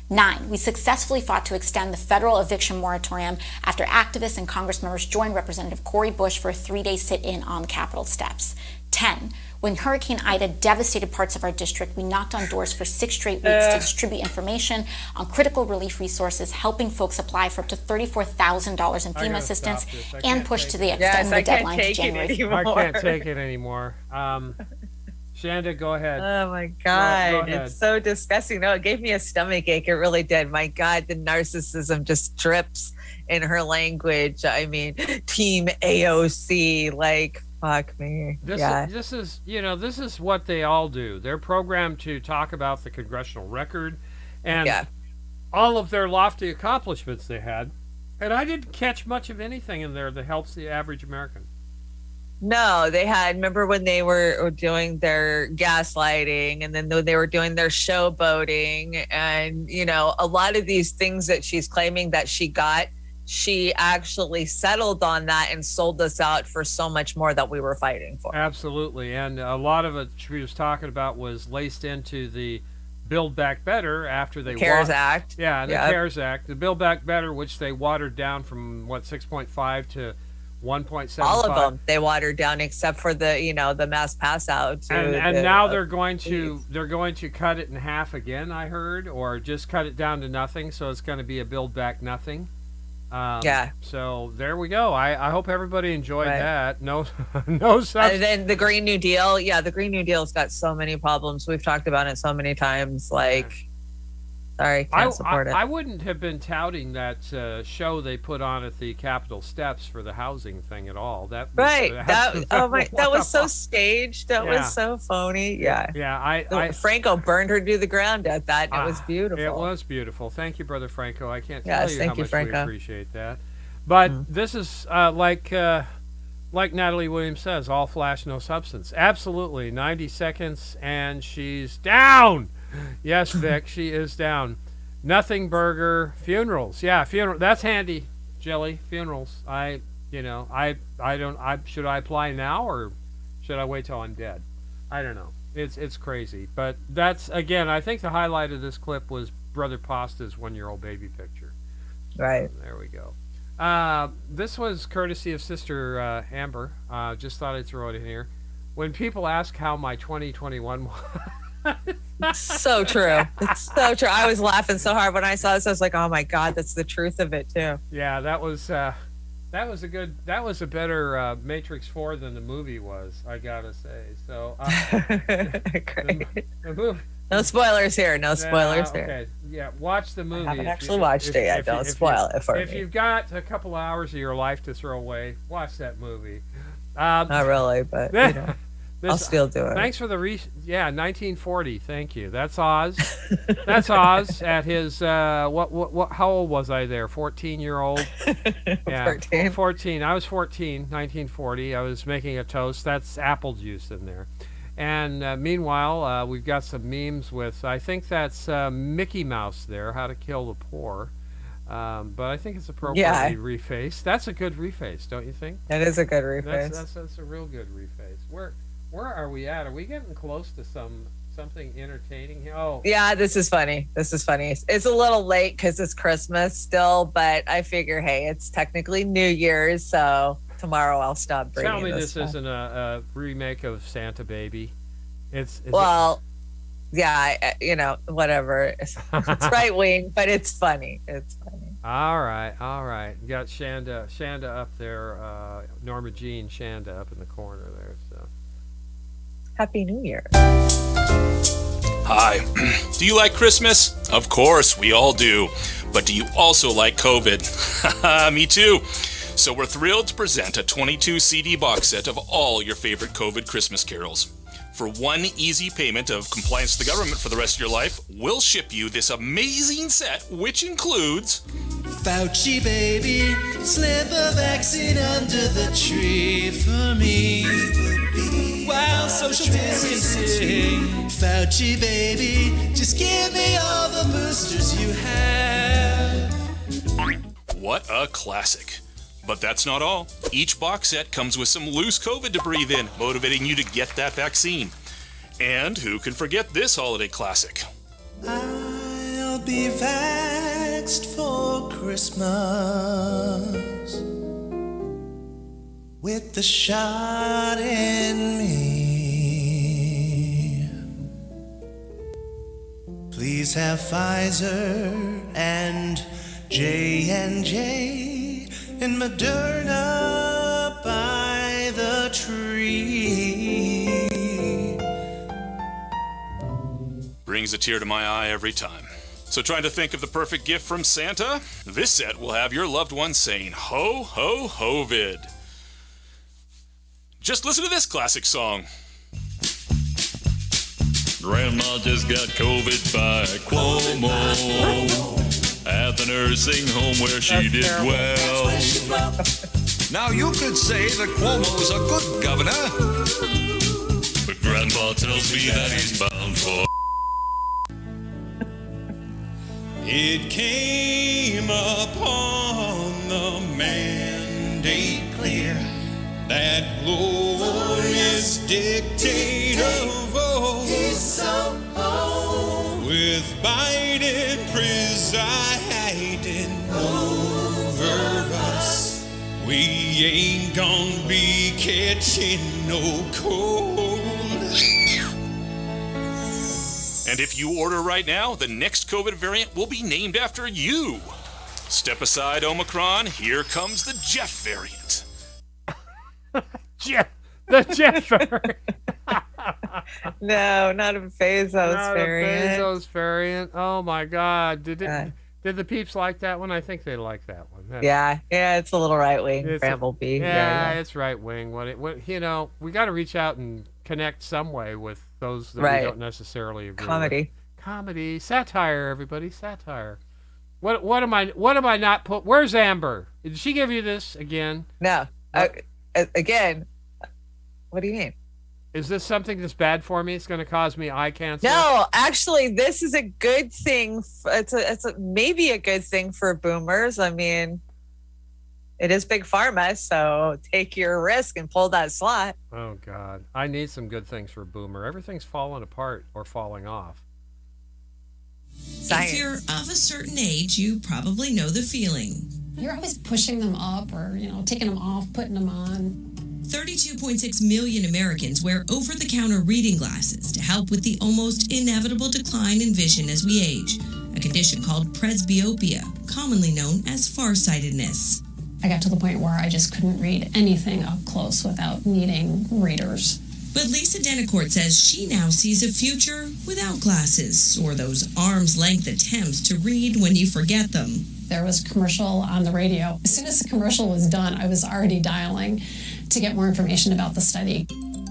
9, we successfully fought to extend the federal eviction moratorium after activists and Congress members joined Representative Cori Bush for a 3-day sit-in on the Capitol steps. 10, when Hurricane Ida devastated parts of our district, we knocked on doors for 6 straight weeks to distribute information on critical relief resources, helping folks apply for up to $34,000 in FEMA assistance and push to the extend the deadline to January.
I can't take it anymore. Chanda, go ahead.
Oh my God,
Go ahead.
It's so disgusting. No, it gave me a stomach ache. It really did. My God, the narcissism just drips in her language. I mean, Team AOC, like, fuck me.
This is what they all do. They're programmed to talk about the congressional record and all of their lofty accomplishments they had. And I didn't catch much of anything in there that helps the average American.
No, they had, remember when they were doing their gaslighting, and then they were doing their showboating, and, you know, a lot of these things that she's claiming that she got, she actually settled on that and sold us out for so much more that we were fighting for.
Absolutely. And a lot of it she was talking about was laced into the Build Back Better after they
CARES Act.
Yeah, the CARES Act, the Build Back Better, which they watered down from 6.5 to 1.75.
All of them they watered down except for the mass pass out.
And now they're going to cut it in half again, I heard, or just cut it down to nothing. So it's going to be a Build Back Nothing. So there we go. I hope everybody enjoyed that. No substance.
And then the Green New Deal. Yeah, the Green New Deal's got so many problems. We've talked about it so many times. Sorry, can't support it.
I wouldn't have been touting that show they put on at the Capitol steps for the housing thing at all. That
was so staged. That was so phony. Yeah. Franco burned her to the ground at that. And it was beautiful.
It was beautiful. Thank you, Brother Franco. I can't tell you how much
Franco.
we appreciate that. But this is like Natalie Williams says, all flash, no substance. Absolutely. 90 seconds and she's down. Yes, Vic, she is down. Nothing burger funerals. Yeah, funeral. That's handy, Jelly. Funerals. Should I apply now or should I wait till I'm dead? I don't know. It's crazy, but that's again. I think the highlight of this clip was Brother Pasta's 1-year-old baby picture.
Right.
So there we go. This was courtesy of Sister Amber. Just thought I'd throw it in here. When people ask how my 2021
so true. It's so true. I was laughing so hard when I saw this. I was like, "Oh my God, that's the truth of it too."
Yeah, that was a better Matrix 4 than the movie was. I gotta say. So,
great. The movie. No spoilers here. No spoilers here.
Okay. Yeah, watch the movie.
I haven't actually watched it yet. Don't spoil it for me.
If you've got a couple hours of your life to throw away, watch that movie.
Not really, but I'll still do it.
Thanks for the 1940. Thank you. That's Oz. That's Oz at his what how old was I there? 14-year-old. Yeah, 14. I was 14, 1940. I was making a toast. That's apple juice in there. And meanwhile, we've got some memes with, I think that's Mickey Mouse there, How to Kill the Poor. But I think it's appropriately refaced. That's a good reface, don't you think?
That is a good reface.
That's a real good reface. Where are we at? Are we getting close to something entertaining here? Oh,
yeah, this is funny. It's a little late because it's Christmas still, but I figure, hey, it's technically New Year's, so tomorrow I'll stop bringing
Tell me this
stuff.
Isn't a remake of Santa Baby.
Whatever. It's right wing, but it's funny. It's funny.
All right. You got Chanda up there, Norma Jean Chanda up in the corner there. So
Happy New Year.
Hi. Do you like Christmas? Of course, we all do. But do you also like COVID? Me too. So we're thrilled to present a 22 CD box set of all your favorite COVID Christmas carols. For one easy payment of compliance to the government for the rest of your life, we'll ship you this amazing set, which includes
Fauci baby, slip a vaccine under the tree for me. While social distancing, Fauci baby, just give me all the boosters you have.
What a classic. But that's not all. Each box set comes with some loose COVID to breathe in, motivating you to get that vaccine. And who can forget this holiday classic?
I'll be vaxxed for Christmas with the shot in me. Please have Pfizer and J&J and Moderna by the tree.
Brings a tear to my eye every time. So trying to think of the perfect gift from Santa? This set will have your loved one saying, ho, ho, hovid. Just listen to this classic song. Grandma just got COVID by Cuomo at the nursing home where she did well.
Now you could say that Cuomo's a good governor,
but Grandpa tells me that he's bound for.
It came upon the mandate clear that glorious dictator of old is so old. presiding over us. We ain't gonna be catching no cold.
And if you order right now, the next COVID variant will be named after you. Step aside, Omicron. Here comes the Jeff variant.
The Jeff variant.
No, not a Bezos variant.
A Bezos variant. Oh my God! Did the peeps like that one? I think they like that one.
Yeah, it's a little right wing. Bramblebee.
Yeah, it's right wing. What you know, we got to reach out and connect some way with those that we don't necessarily agree with. Comedy, satire. Everybody, satire. What am I not put? Where's Amber? Did she give you this again?
No. Again. What do you mean?
Is this something that's bad for me? It's going to cause me eye cancer?
No, actually, this is a good thing. It's maybe a good thing for boomers. I mean, it is big pharma, so take your risk and pull that slot.
Oh, God. I need some good things for boomer. Everything's falling apart or falling off.
Science.
If you're of a certain age, you probably know the feeling.
You're always pushing them up or, taking them off, putting them on.
32.6 million Americans wear over-the-counter reading glasses to help with the almost inevitable decline in vision as we age, a condition called presbyopia, commonly known as farsightedness.
I got to the point where I just couldn't read anything up close without needing readers.
But Lisa Denicourt says she now sees a future without glasses, or those arm's-length attempts to read when you forget them.
There was a commercial on the radio. As soon as the commercial was done, I was already dialing to get more information about the study.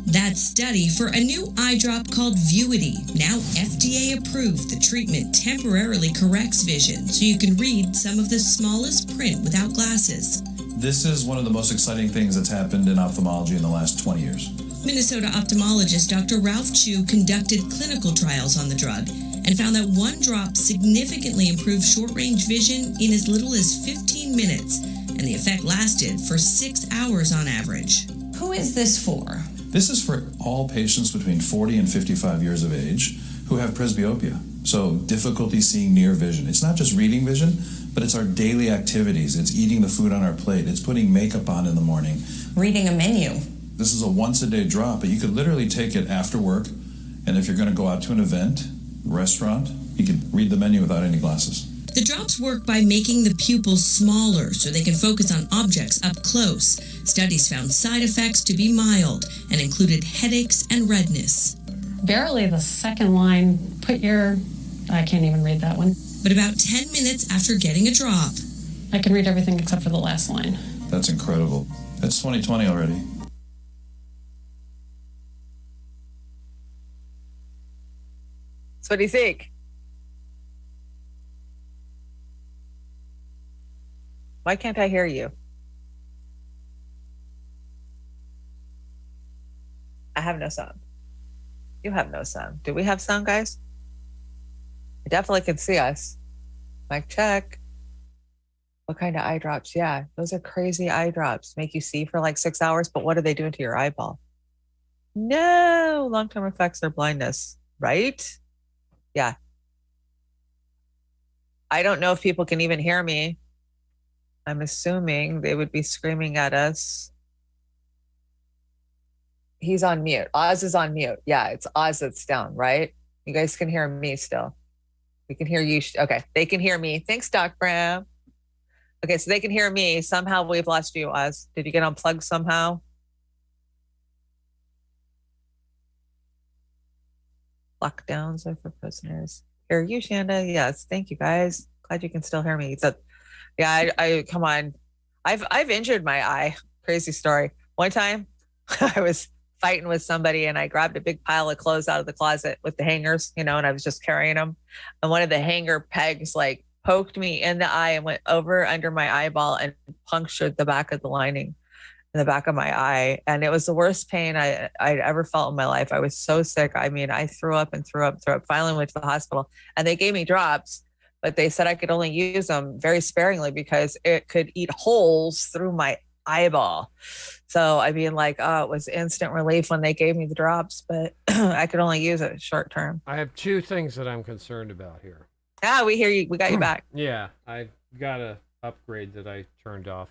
That study for a new eye drop called Vuity, now FDA approved. The treatment temporarily corrects vision so you can read some of the smallest print without glasses.
This is one of the most exciting things that's happened in ophthalmology in the last 20 years.
Minnesota ophthalmologist Dr. Ralph Chu conducted clinical trials on the drug and found that one drop significantly improved short-range vision in as little as 15 minutes, and the effect lasted for 6 hours on average. Who is this for?
This is for all patients between 40 and 55 years of age who have presbyopia, so difficulty seeing near vision. It's not just reading vision, but it's our daily activities. It's eating the food on our plate. It's putting makeup on in the morning.
Reading a menu.
This is a once-a-day drop, but you could literally take it after work, and if you're going to go out to an event, restaurant, you could read the menu without any glasses.
The drops work by making the pupils smaller so they can focus on objects up close. Studies found side effects to be mild and included headaches and redness.
Barely the second line, I can't even read that one.
But about 10 minutes after getting a drop,
I can read everything except for the last line.
That's incredible. That's 2020 already.
So what do you think? Why can't I hear you? I have no sound. You have no sound. Do we have sound, guys? I definitely can see us. Mic check. What kind of eye drops? Yeah, those are crazy eye drops. Make you see for like 6 hours, but what are they doing to your eyeball? No, long-term effects are blindness, right? Yeah. I don't know if people can even hear me. I'm assuming they would be screaming at us. He's on mute. Oz is on mute. Yeah, it's Oz that's down, right? You guys can hear me still. We can hear you. Okay, they can hear me. Thanks, Doc Bram. Okay, so they can hear me. Somehow we've lost you, Oz. Did you get unplugged somehow? Lockdowns are for prisoners. Hear you, Chanda. Yes, thank you, guys. Glad you can still hear me. So, yeah, I come on. I've injured my eye. Crazy story. One time, I was fighting with somebody and I grabbed a big pile of clothes out of the closet with the hangers, and I was just carrying them. And one of the hanger pegs poked me in the eye and went over under my eyeball and punctured the back of the lining in the back of my eye. And it was the worst pain I'd ever felt in my life. I was so sick. I mean, I threw up and threw up. Finally went to the hospital and they gave me drops, but they said I could only use them very sparingly because it could eat holes through my eyeball. So I mean, it was instant relief when they gave me the drops, but I could only use it short term.
I have two things that I'm concerned about here.
Ah, we hear you. We got you back.
Yeah, I got a upgrade that I turned off.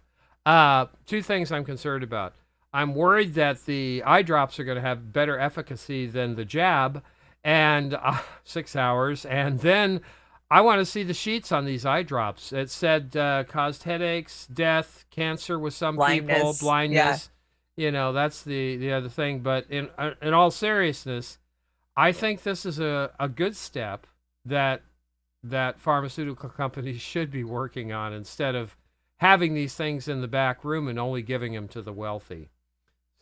Two things I'm concerned about. I'm worried that the eye drops are going to have better efficacy than the jab, and 6 hours. And then I want to see the sheets on these eye drops. It said caused headaches, death, cancer with some people, blindness.
Yeah.
You know, that's the other thing. But in all seriousness, I think this is a good step that pharmaceutical companies should be working on, instead of having these things in the back room and only giving them to the wealthy.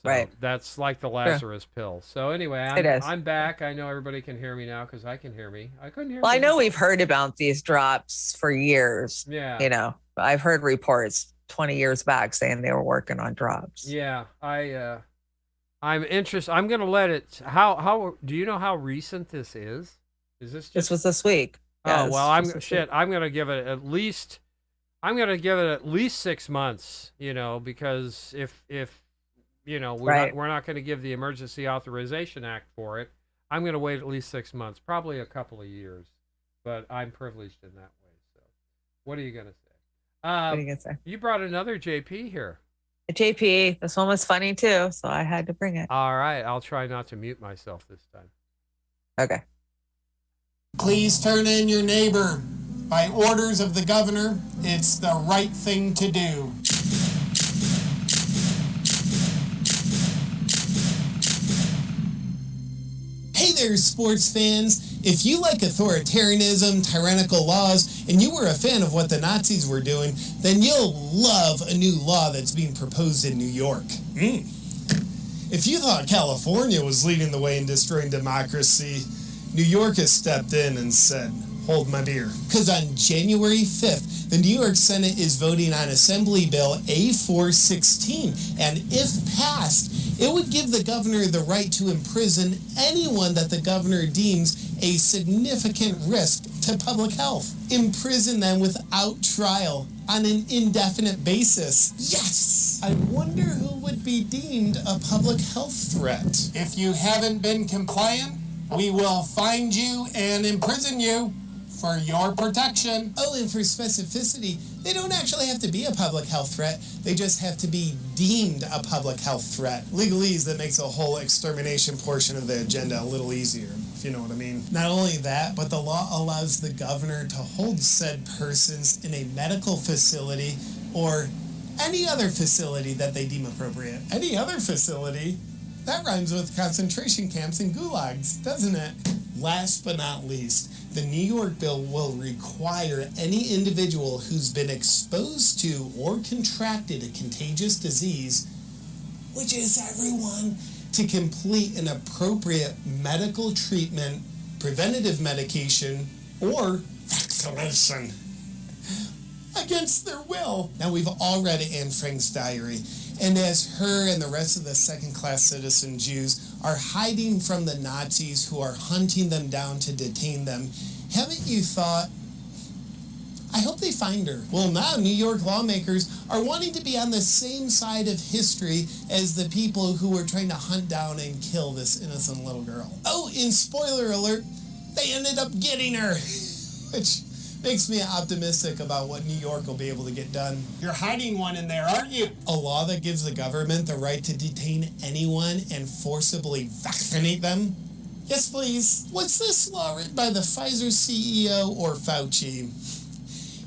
So
right.
That's like the Lazarus pill. So anyway, I'm back. I know everybody can hear me now because I can hear me. I couldn't hear.
Well,
me
I know
before.
we've heard about these drops for years.
Yeah.
You know, I've heard reports 20 years back saying they were working on drops.
Yeah, I'm interested. I'm going to let it. How do you know how recent this is? Is this?
This was this week.
Oh well, I'm going to give it at least. I'm going to give it at least 6 months. You know, because if you know, we're not going to give the Emergency Authorization Act for it. I'm going to wait at least 6 months, probably a couple of years, but I'm privileged in that way. So, what are you going to say?
What are you going to say?
You brought another JP here.
A JP. This one was funny too, so I had to bring it.
All right, I'll try not to mute myself this time.
Okay.
Please turn in your neighbor. By orders of the governor, it's the right thing to do. Hey there, sports fans. If you like authoritarianism, tyrannical laws, and you were a fan of what the Nazis were doing, then you'll love a new law that's being proposed in New York. If you thought California was leading the way in destroying democracy, New York has stepped in and said, hold my beer. Because on January 5th, the New York Senate is voting on Assembly Bill A416, and if passed, it would give the governor the right to imprison anyone that the governor deems a significant risk to public health. Imprison them without trial on an indefinite basis. Yes! I wonder who would be deemed a public health threat. If you haven't been compliant, we will find you and imprison you for your protection. Oh, and for specificity, they don't actually have to be a public health threat. They just have to be deemed a public health threat. Legalese that makes the whole extermination portion of the agenda a little easier, if you know what I mean. Not only that, but the law allows the governor to hold said persons in a medical facility or any other facility that they deem appropriate. Any other facility? That rhymes with concentration camps and gulags, doesn't it? Last but not least, the New York bill will require any individual who's been exposed to or contracted a contagious disease, which is everyone, to complete an appropriate medical treatment, preventative medication, or vaccination against their will. Now, we've all read Anne Frank's diary, and as her and the rest of the second-class citizen Jews are hiding from the Nazis who are hunting them down to detain them, haven't you thought, I hope they find her? Well, now New York lawmakers are wanting to be on the same side of history as the people who were trying to hunt down and kill this innocent little girl. Oh, and spoiler alert, they ended up getting her, which makes me optimistic about what New York will be able to get done. You're hiding one in there, aren't you? A law that gives the government the right to detain anyone and forcibly vaccinate them? Yes, please. Was this law written by the Pfizer CEO or Fauci?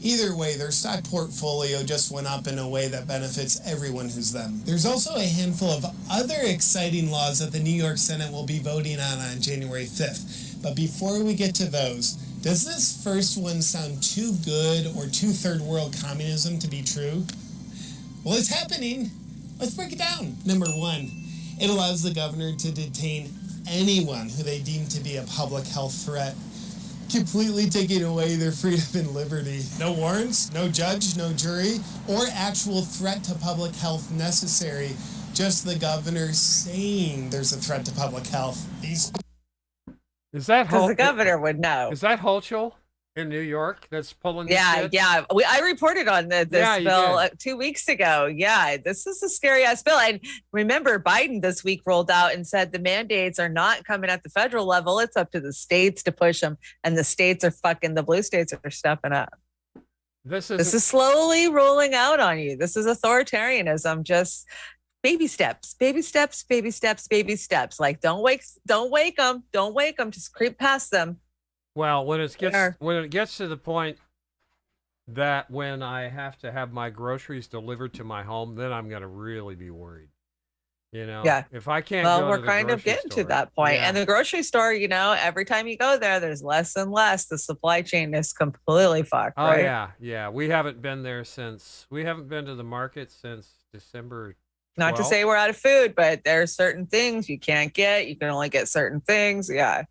Either way, their stock portfolio just went up in a way that benefits everyone who's them. There's also a handful of other exciting laws that the New York Senate will be voting on January 5th. But before we get to those, does this first one sound too good or too third world communism to be true? Well, it's happening. Let's break it down. Number one, it allows the governor to detain anyone who they deem to be a public health threat, completely taking away their freedom and liberty. No warrants, no judge, no jury, or actual threat to public health necessary. Just the governor saying there's a threat to public health.
Is that
because the governor would know?
Is that Holchel? in New York that's pulling this
Yeah,
shit?
yeah. I reported on this
Yeah, you
bill
did.
2 weeks ago. Yeah, this is a scary ass bill. And remember, Biden this week rolled out and said the mandates are not coming at the federal level. It's up to the states to push them. And the states are the blue states are stepping up.
This
is slowly rolling out on you. This is authoritarianism. Just baby steps, baby steps, baby steps, baby steps. Like don't wake them. Don't wake them. Just creep past them.
Well, when it gets to the point that when I have to have my groceries delivered to my home, then I'm going to really be worried. You know,
Yeah.
if I can't
Well,
go
we're
to the
kind of
grocery
getting
store,
to that point.
yeah.
And the grocery store, you know, every time you go there, there's less and less. The supply chain is completely fucked,
Oh
right?
yeah. We haven't been to the market since December 12th.
Not to say we're out of food, but there's certain things you can't get. You can only get certain things. Yeah.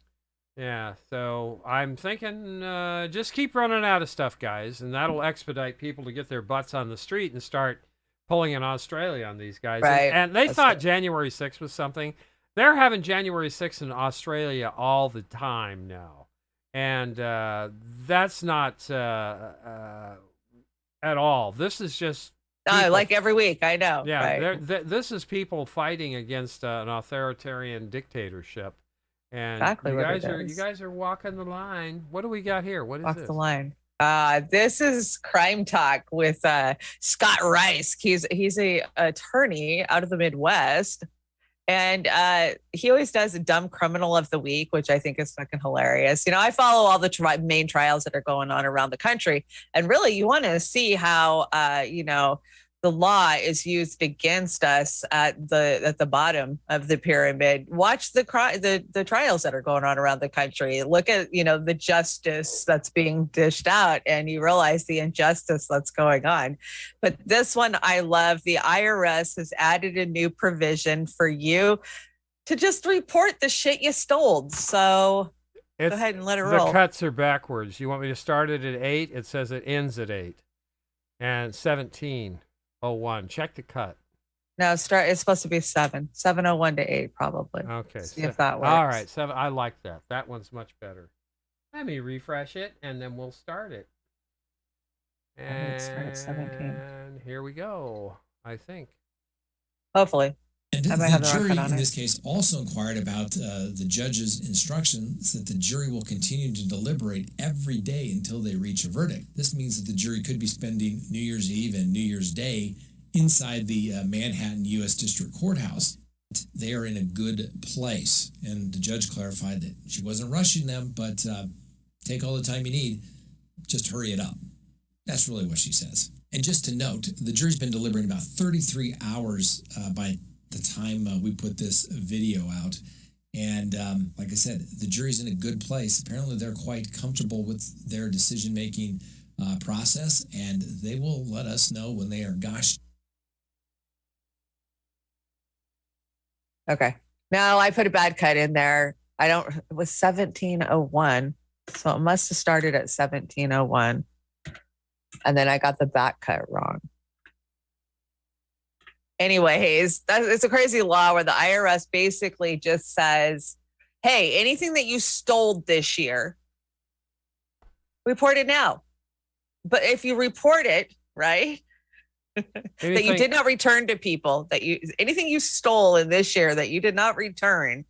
Yeah, so I'm thinking just keep running out of stuff, guys, and that'll expedite people to get their butts on the street and start pulling in Australia on these guys.
Right.
And they
That's
thought
right.
January 6th was something. They're having January 6th in Australia all the time now. And that's not at all. This is just
Like every week. I know.
yeah,
Right.
this is people fighting against an authoritarian dictatorship. And
Exactly
you
what it
guys
is.
are walking the line. What do we got here? What is
Off
this?
the line. This is Crime Talk with Scott Rice. He's a attorney out of the Midwest. And he always does a dumb criminal of the week, which I think is fucking hilarious. You know, I follow all the main trials that are going on around the country. And really, you want to see how, the law is used against us at the bottom of the pyramid. Watch the trials that are going on around the country. Look at, the justice that's being dished out, and you realize the injustice that's going on. But this one I love. The IRS has added a new provision for you to just report the shit you stole. So go ahead and let it roll.
The cuts are backwards. You want me to start it at 8? It says it ends at 8. And 17:01. Check the cut.
No, it's supposed to be 7:01 to 8, probably.
Okay.
See if that works.
All right, 7. I like that. That one's much better. Let me refresh it, and then we'll start it.
And start at 17.
And here we go, I think.
Hopefully.
And
I might have
the
the wrong
jury
cut on
in
it.
this case also inquired about the judge's instructions that the jury will continue to deliberate every day until they reach a verdict. This means that the jury could be spending New Year's Eve and New Year's Day inside the Manhattan U.S. District Courthouse. They are in a good place, and the judge clarified that she wasn't rushing them, but take all the time you need, just hurry it up. That's really what she says. And just to note, the jury's been deliberating about 33 hours by the time we put this video out. And like I said, the jury's in a good place. Apparently they're quite comfortable with their decision-making process, and they will let us know when they are gosh.
Okay. No, I put a bad cut in there. It was 17:01. So it must have started at 17:01. And then I got the back cut wrong. Anyways, it's a crazy law where the IRS basically just says, hey, anything that you stole this year, report it now. But if you report it, right, that you did not return to people, anything you stole in this year that you did not return,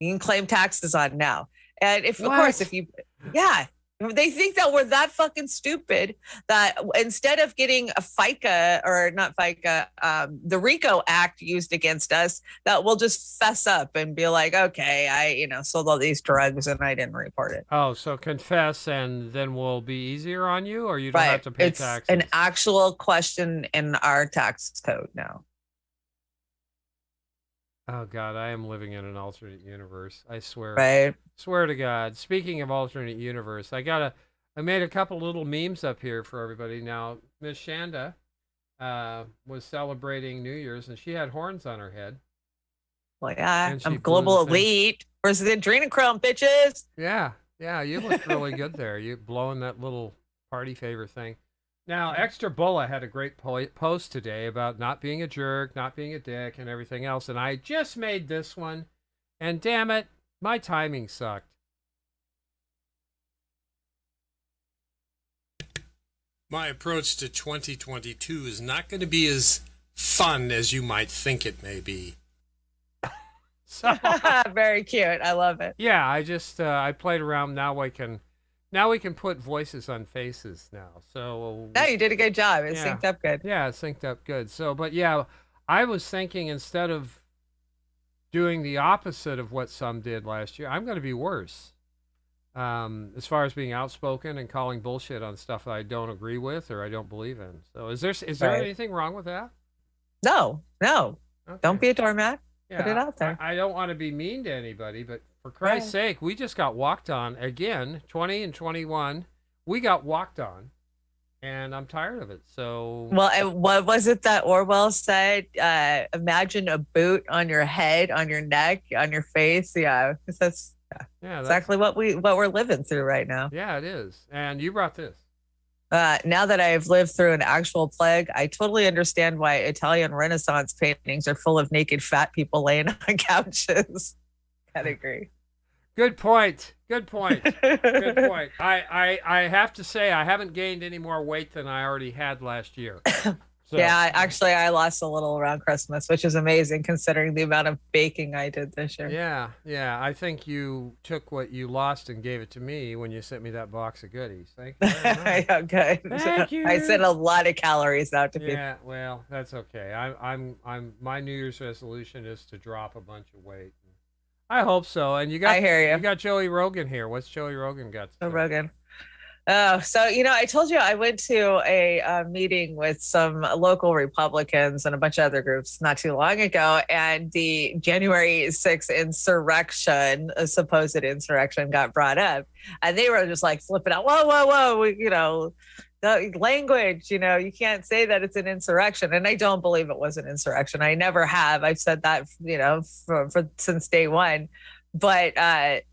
you can claim taxes on now. And if they think that we're that fucking stupid that instead of getting a FICA or not FICA, the RICO Act used against us, that we'll just fess up and be like, okay, I sold all these drugs and I didn't report it.
Oh, so confess and then we'll be easier on you, or you don't have to pay taxes?
It's an actual question in our tax code now.
Oh God, I am living in an alternate universe. I swear.
Right.
Swear to God. Speaking of alternate universe, I made a couple little memes up here for everybody. Now, Miss Chanda was celebrating New Year's, and she had horns on her head.
Well, yeah,
And she
I'm
blew
global
the thing.
elite versus adrenochrome, bitches.
Yeah, you look really good there. You blowing that little party favor thing. Now, Extra Bulla had a great post today about not being a jerk, not being a dick, and everything else. And I just made this one, and damn it, my timing sucked. My approach to 2022 is not going to be as fun as you might think it may be. So,
very cute. I love it.
yeah, I played around. Now we can put voices on faces now. So
No, you did a good job. It
yeah.
synced up good.
Yeah, it synced up good. So, but yeah, I was thinking instead of doing the opposite of what some did last year, I'm going to be worse. As far as being outspoken and calling bullshit on stuff that I don't agree with or I don't believe in. So is there
Right.
anything wrong with that?
No.
Okay.
Don't be a doormat.
Yeah,
Put it out there.
I don't want to be mean to anybody, but for Christ's sake, we just got walked on again, 20 and 21. We got walked on, and I'm tired of it. So
Well, and what was it that Orwell said? Imagine a boot on your head, on your neck, on your face. Yeah, that's exactly what we're living through right now.
Yeah, it is. And you brought this.
Now that I've lived through an actual plague, I totally understand why Italian Renaissance paintings are full of naked fat people laying on couches. I'd agree.
Good point. Good point. Good point. I have to say I haven't gained any more weight than I already had last year. So,
Yeah, actually, I lost a little around Christmas, which is amazing considering the amount of baking I did this year.
Yeah. I think you took what you lost and gave it to me when you sent me that box of goodies. Thank you very much.
Yeah, good.
Thank you.
I sent a lot of calories out to people.
Yeah, well, that's okay. I'm my New Year's resolution is to drop a bunch of weight. I hope so. And
I hear you.
You got Joey Rogan here. What's Joey Rogan got to say?
Rogan. Oh, so, I told you I went to a meeting with some local Republicans and a bunch of other groups not too long ago. And the January 6th insurrection, a supposed insurrection, got brought up. And they were just like flipping out. Whoa. The language, you can't say that it's an insurrection. And I don't believe it was an insurrection. I never have. I've said that, for since day one. But,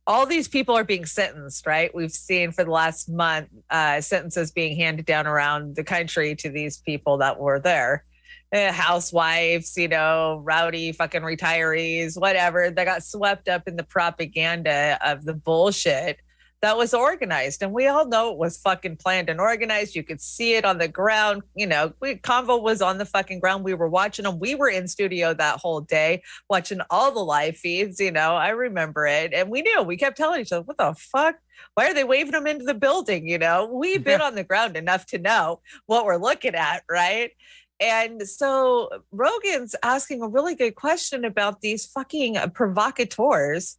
all these people are being sentenced, right? We've seen for the last month sentences being handed down around the country to these people that were there. Housewives, rowdy fucking retirees, whatever. They got swept up in the propaganda of the bullshit that was organized. And we all know it was fucking planned and organized. You could see it on the ground. Convo was on the fucking ground. We were watching them. We were in studio that whole day watching all the live feeds. I remember it. And we kept telling each other, what the fuck? Why are they waving them into the building? We've been on the ground enough to know what we're looking at, right? And so Rogan's asking a really good question about these fucking provocateurs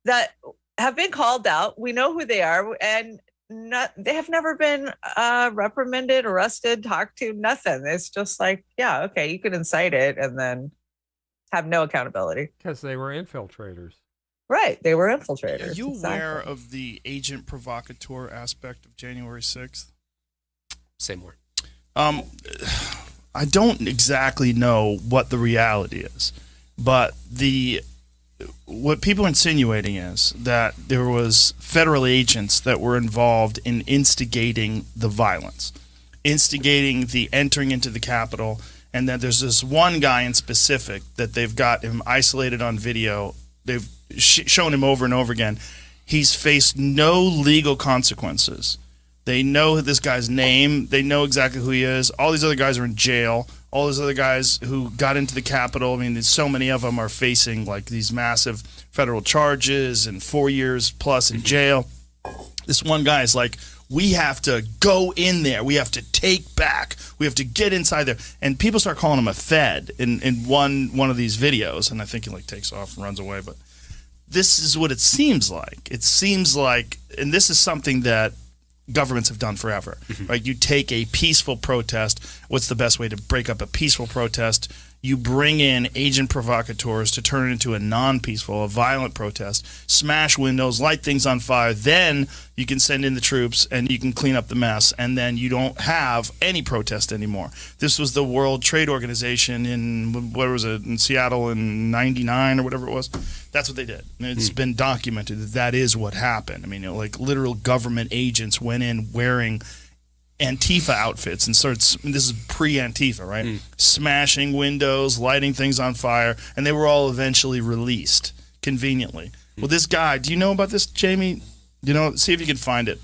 that have been called out. We know who they are, and they have never been reprimanded, arrested, talked to, nothing. It's just like, yeah, okay, you can incite it and then have no accountability.
Because they were infiltrators.
Right, they were infiltrators.
Are you aware of the agent provocateur aspect of January 6th?
Say more.
I don't exactly know what the reality is, but what people are insinuating is that there was federal agents that were involved in instigating the violence, instigating the entering into the Capitol, and that there's this one guy in specific that they've got him isolated on video. They've shown him over and over again. He's faced no legal consequences. They know this guy's name. They know exactly who he is. All these other guys are in jail. All those other guys who got into the Capitol, there's so many of them are facing like these massive federal charges and 4 years plus in jail. This one guy is like, we have to go in there. We have to take back. We have to get inside there. And people start calling him a Fed in one of these videos. And I think he takes off and runs away. But this is what it seems like. It seems like, and this is something that governments have done forever, right? You take a peaceful protest. What's the best way to break up a peaceful protest? You bring in agent provocateurs to turn it into a non-peaceful, a violent protest, smash windows, light things on fire. Then you can send in the troops and you can clean up the mess. And then you don't have any protest anymore. This was the World Trade Organization in Seattle in 99 or whatever it was. That's what they did. And it's been documented that is what happened. Literal government agents went in wearing Antifa outfits and this is pre-Antifa, right? Smashing windows, lighting things on fire, and they were all eventually released conveniently. Well, this guy, do you know about this, Jamie? See if you can find it.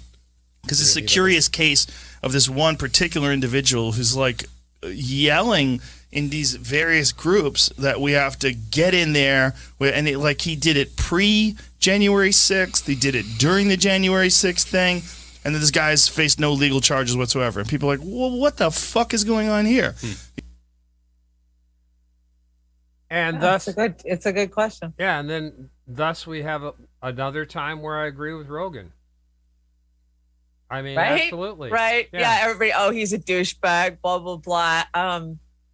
Because it's a curious case of this one particular individual who's like yelling in these various groups that we have to get in there, and he did it pre-January 6th, he did it during the January 6th thing, and then this guy's faced no legal charges whatsoever. And people are like, well, what the fuck is going on here?
And thus,
it's a good question.
Yeah, and then thus we have another time where I agree with Rogan. I mean,
right?
Absolutely.
Right. Yeah. Everybody, he's a douchebag, blah, blah, blah.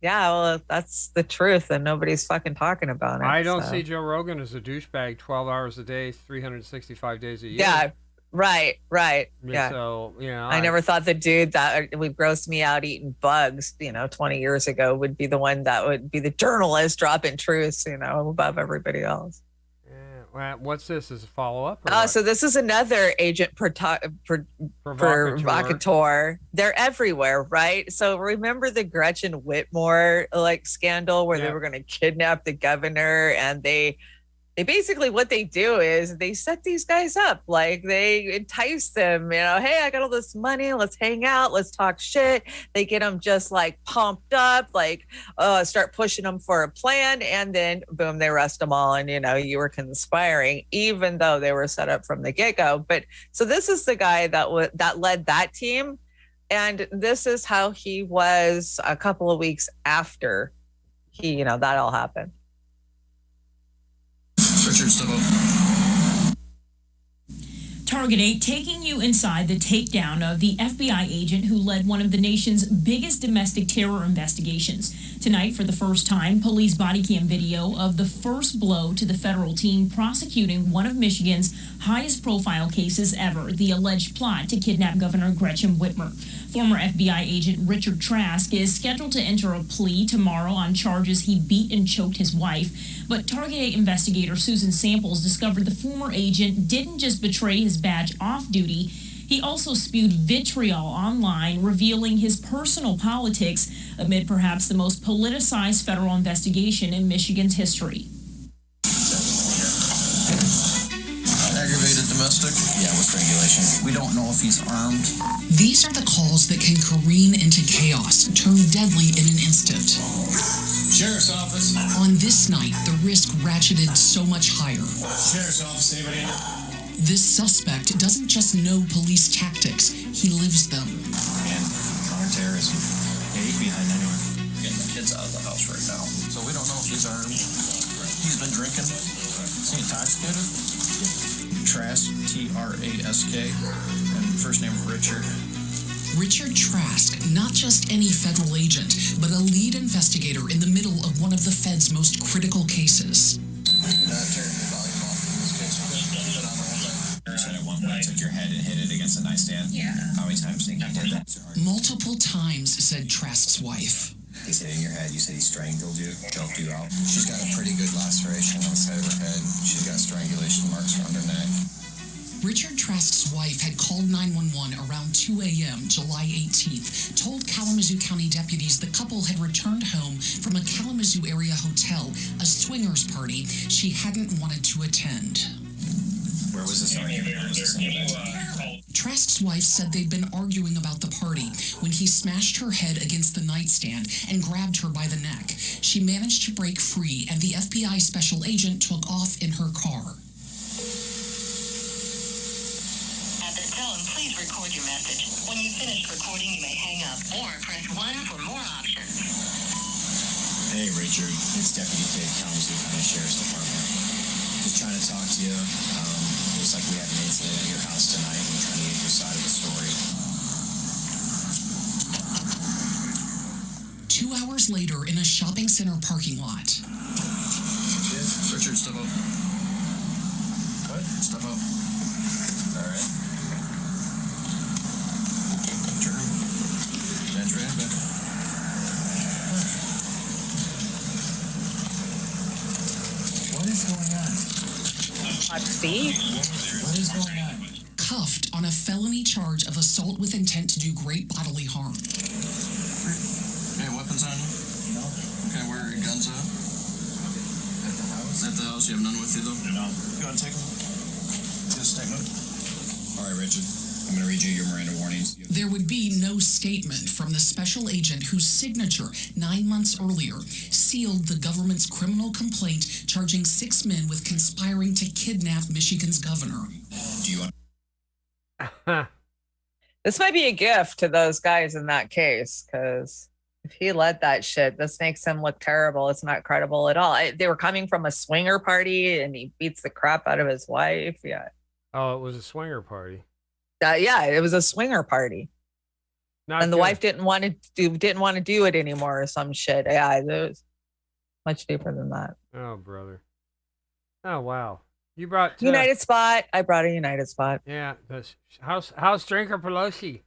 Yeah, well, that's the truth, and nobody's fucking talking about it.
I don't see Joe Rogan as a douchebag 12 hours a day, 365 days a year.
Yeah, right. Yeah.
So,
I never thought the dude that would gross me out eating bugs, 20 years ago would be the one that would be the journalist dropping truths, above everybody else.
What's this? Is a follow-up?
So this is another agent provocateur. They're everywhere, right? So remember the Gretchen Whitmore scandal where they were going to kidnap the governor, and they basically, what they do is they set these guys up. They entice them, hey, I got all this money, let's hang out, let's talk shit. They get them just pumped up, start pushing them for a plan, and then boom, they arrest them all, and you were conspiring, even though they were set up from the get-go. But so this is the guy that led that team, and this is how he was a couple of weeks after that all happened.
Target 8 taking you inside the takedown of the FBI agent who led one of the nation's biggest domestic terror investigations. Tonight, for the first time, police body cam video of the first blow to the federal team prosecuting one of Michigan's highest profile cases ever, the alleged plot to kidnap Governor Gretchen Whitmer. Former FBI agent Richard Trask is scheduled to enter a plea tomorrow on charges he beat and choked his wife. But Target 8 investigator Susan Samples discovered the former agent didn't just betray his badge off duty, he also spewed vitriol online, revealing his personal politics amid perhaps the most politicized federal investigation in Michigan's history.
Aggravated domestic? Yeah, with strangulation. We don't know if he's armed.
These are the calls that can careen into chaos, turn deadly in an instant.
Sheriff's office.
On this night, the risk ratcheted so much higher.
Sheriff's office, anybody?
This suspect doesn't just know police tactics, he lives them.
And counterterrorism. Yeah, he's behind anywhere. Getting the kids out of the house right now. So we don't know if he's armed. He's been drinking. Is he intoxicated? Trask, Trask, and first name Richard.
Richard Trask, not just any federal agent, but a lead investigator in the middle of one of the Fed's most critical cases.
I took your head and hit it against a nightstand. Yeah. How many times do you think he did that?
Multiple times, said Trask's wife.
He's hitting your head. You said he strangled you, choked you out. She's got a pretty good laceration on the side of her head. She's got strangulation marks around her neck.
Richard Trask's wife had called 911 around 2 a.m. July 18th, told Kalamazoo County deputies the couple had returned home from a Kalamazoo area hotel, a swingers party she hadn't wanted to attend.
Where was this argument? Where was this event?
Trask's wife said they'd been arguing about the party when he smashed her head against the nightstand and grabbed her by the neck. She managed to break free, and the FBI special agent took off in her car.
At the tone, please record your message. When you've finished recording, you may hang up or press 1 for more options.
Hey, Richard. It's Deputy Tate, Kalamazoo County Sheriff's Department. Just trying to talk to you. Looks like we have an incident at your house tonight. I'm trying to get your side of the story.
2 hours later, in a shopping center parking lot.
Richard, step up. What? Step up. All right. Turn. That's right. What is going on?
See?
What is going on? Cuffed on a felony charge of assault with intent to do great bodily harm.
Hey, weapons on you? No. Okay, where are your guns at? At the house. At the house? You have none with you, though? No. You want to take them? Get a statement? All right, Richard. I'm going to read you your Miranda warnings.
There would be no statement from the special agent whose signature 9 months earlier sealed the government's criminal complaint charging 6 men with conspiring to kidnap Michigan's governor.
Do you want?
This might be a gift to those guys in that case, because if he led that shit, this makes him look terrible. It's not credible at all. They were coming from a swinger party, and he beats the crap out of his wife. Yeah.
Oh, it was a swinger party.
Yeah, it was a swinger party. And the wife didn't want to do it anymore or some shit. Yeah, it was much deeper than that.
Oh, brother. Oh, wow. You brought
United Spot. I brought a United Spot.
Yeah, that's House Drinker Pelosi.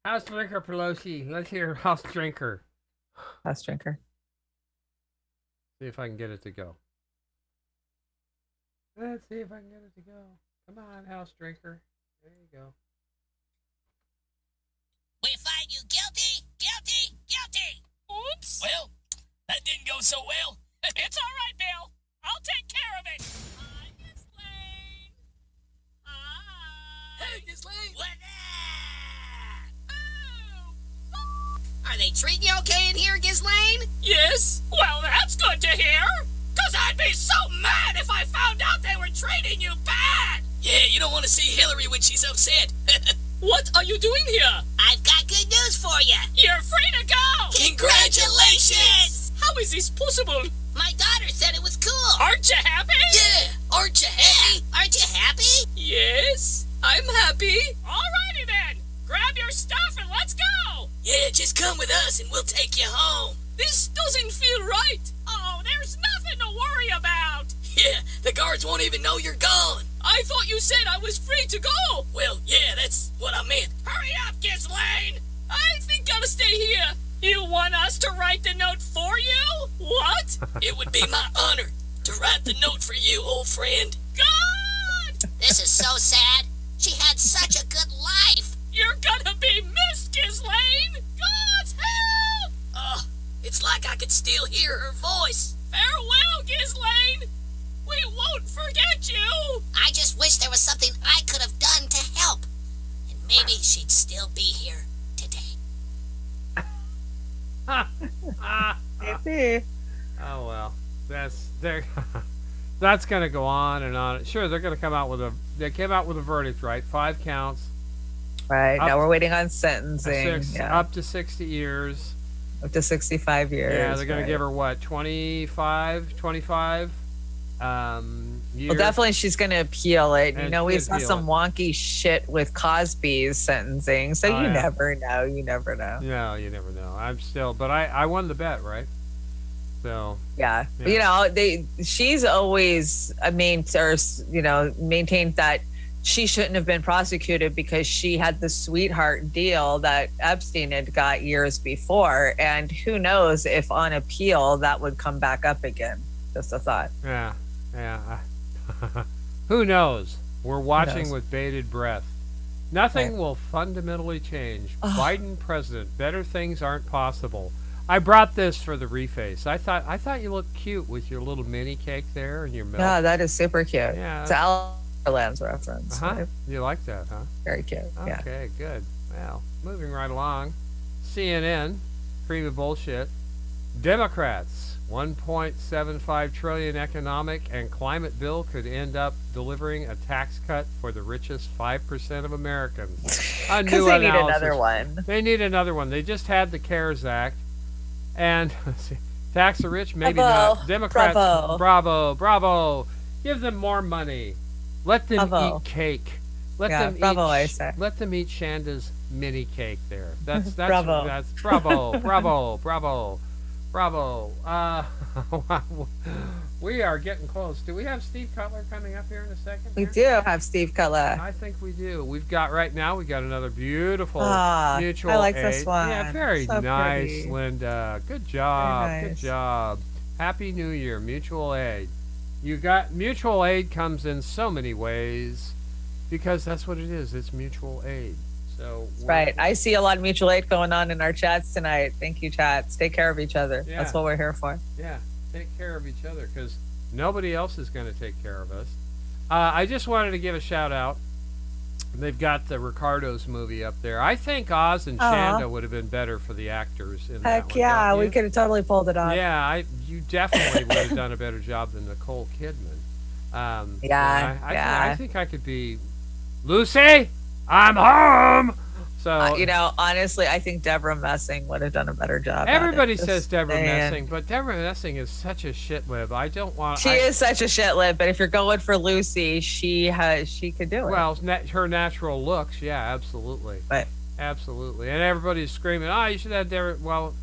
House Drinker Pelosi. Let's hear House Drinker.
House Drinker.
See if I can get it to go. Let's see if I can get it to go. Come on, House Drinker. There you go.
We find you guilty, guilty, guilty. Oops. Well, that didn't go so well. It's all right, Bill. I'll take care of it. Hi, Ghislaine. Hi. Hey, Ghislaine. What? Are they treating you okay in here, Ghislaine? Yes. Well, that's good to hear. Because I'd be so mad if I found out they were treating you bad. Yeah, you don't want to see Hillary when she's upset. What are you doing here? I've got good news for you. You're free to go. Congratulations. How is this possible? My daughter said it was cool. Aren't you happy? Yeah. Aren't you happy? Yeah. Aren't you happy? Yes, I'm happy. Alrighty then. Grab your stuff and let's go. Yeah, just come with us and we'll take you home. This doesn't feel right. Oh, there's nothing to worry about. Yeah, the guards won't even know you're gone. I thought you said I was free to go. Well, yeah, that's what I meant. Hurry up, Ghislaine. I think I'll stay here. You want us to write the note for you? What? It would be my honor to write the note for you, old friend. God! This is so sad. She had such a good life. You're gonna be missed, Ghislaine. God's help! It's like I could still hear her voice. Farewell, Ghislaine. We won't forget you. I just wish there was something I could have done to help. And maybe she'd still be here today.
Oh well, that's gonna go on and on. Sure, they're gonna come out with they came out with a verdict, right? 5 counts.
Right. Now we're waiting on sentencing.
Up to 60 years.
Up to 65 years.
Yeah, they're gonna give her what? 25 years.
Well, definitely she's going to appeal it.
And
you know, we saw some wonky shit with Cosby's sentencing, so you never know. You never know.
No, you never know. But I won the bet, right? So
yeah. You know, she's always maintained that she shouldn't have been prosecuted because she had the sweetheart deal that Epstein had got years before, and who knows if on appeal that would come back up again. Just a thought.
Yeah. Who knows? We're watching with bated breath. Nothing will fundamentally change. Biden president. Better things aren't possible. I brought this for the reface. I thought you looked cute with your little mini cake there and your milk.
Yeah, that is super cute.
Yeah.
It's Alan's reference. Right?
You like that, huh?
Very cute.
Okay, good. Well, moving right along. CNN, cream of bullshit. Democrats. 1.75 trillion economic and climate bill could end up delivering a tax cut for the richest 5% of Americans.
Because they need another one.
They need another one. They just had the CARES Act, and tax the rich, maybe not. Democrats, bravo. Give them more money. Let them eat cake. Let them eat Shanda's mini cake there. That's
bravo.
That's bravo. We are getting close. Do we have Steve Cutler coming up here in a second?
We do have Steve Cutler.
I think we do. We got another beautiful mutual
I like
aid.
this one.
Yeah, very
so
nice,
pretty.
Linda. Good job.
Very nice.
Good job. Happy New Year, mutual aid. You got mutual aid comes in so many ways because that's what it is. It's mutual aid. So
right. I see a lot of mutual aid going on in our chats tonight. Thank you, chats. Take care of each other.
Yeah.
That's what we're here for.
Yeah. Take care of each other because nobody else is going to take care of us. I just wanted to give a shout out They've got the Ricardo's movie up there. I think Oz and Chanda would have been better for the actors in that
Heck
one.
yeah,
don't
we
you?
could have totally pulled it off.
Yeah, you definitely would have done a better job than Nicole Kidman. I think I could be Lucy. I'm home. So
honestly, I think Deborah Messing would have done a better job.
Everybody says Deborah Messing, but Deborah Messing is such a shitlib. I don't want.
She is such a shitlib, but if you're going for Lucy, she could do it.
Well, her natural looks, yeah, absolutely.
But
absolutely, and everybody's screaming, you should have Deborah. Well,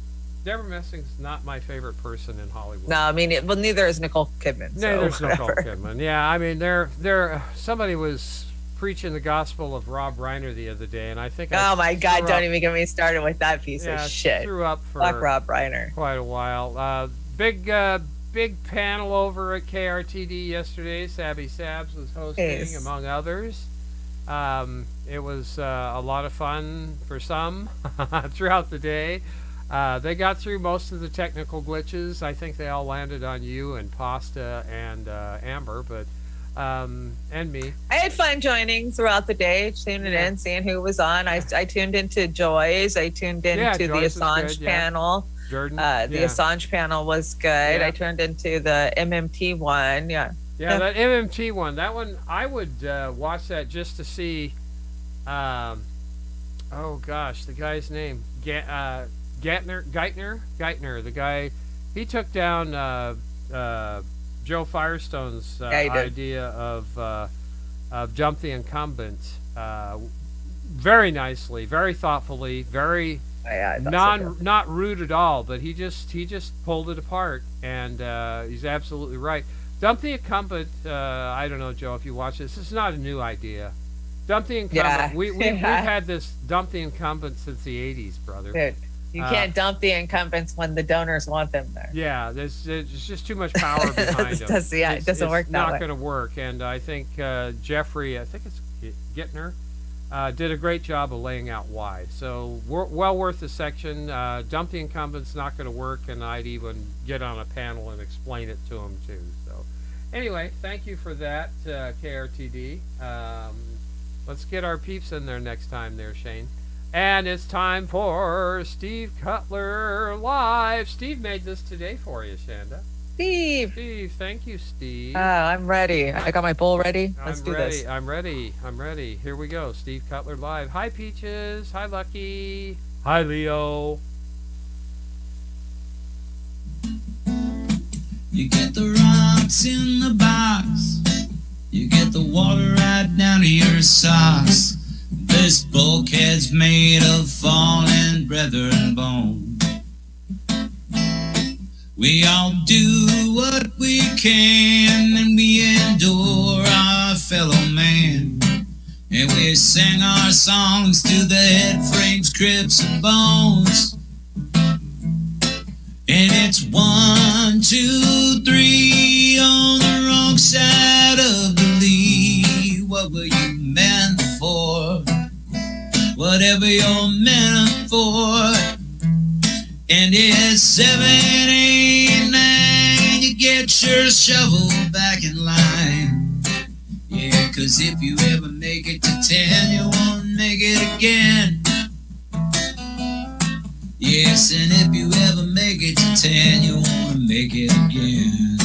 Deborah Messing's not my favorite person in Hollywood.
No, I mean, neither is Nicole Kidman.
Neither's Nicole Kidman. Yeah, I mean, somebody was preaching the gospel of Rob Reiner the other day, and I think
oh my God, don't even get me started with that piece of shit.
Threw up for
Fuck Rob Reiner.
Quite a while. Big panel over at KRTD yesterday. Sabby Sabs was hosting, among others. It was a lot of fun for some throughout the day. They got through most of the technical glitches. I think they all landed on you and Pasta and Amber, but and me.
I had fun joining throughout the day, tuning in, seeing who was on. I tuned into Joy's. I tuned into the Assange panel.
Jordan.
The Assange panel was good. I tuned into the MMT one. Yeah,
that MMT one. That one, I would watch that just to see. Oh gosh, the guy's name. Geithner. The guy, he took down Joe Firestone's idea of jump the incumbent very nicely, very thoughtfully, very not rude at all, but he just pulled it apart, and he's absolutely right. Dump the incumbent. I don't know, Joe, if you watch this. This is not a new idea. Dump the incumbent. We've had this dump the incumbent since the 80s, brother.
Dude. You can't dump the incumbents when the donors want them there.
Yeah, there's just too much power behind them.
It doesn't work that way.
It's not going to work. And I think Jeffrey, I think it's Gittner, did a great job of laying out why. So well worth the section. Dump the incumbents, not going to work, and I'd even get on a panel and explain it to them too. So anyway, thank you for that, KRTD. Let's get our peeps in there next time there, Shane. And it's time for Steve Cutler Live. Steve made this today for you, Shanda.
Steve,
thank you, Steve.
I'm ready. I got my bowl ready. Let's do this.
I'm ready. Here we go. Steve Cutler Live. Hi, Peaches. Hi, Lucky. Hi, Leo.
You get the rocks in the box. You get the water right down to your socks. This bulkhead's made of fallen brethren bone. We all do what we can, and we endure our fellow man. And we sing our songs to the head frames, crypts, and bones. And it's 1, 2, 3 on the wrong side of the lead. What were you meant for? Whatever you're meant for. And it's 7, 8, 9. You get your shovel back in line. Yeah, 'cause if you ever make it to 10, you won't make it again. Yes, and if you ever make it to 10, you wanna make it again.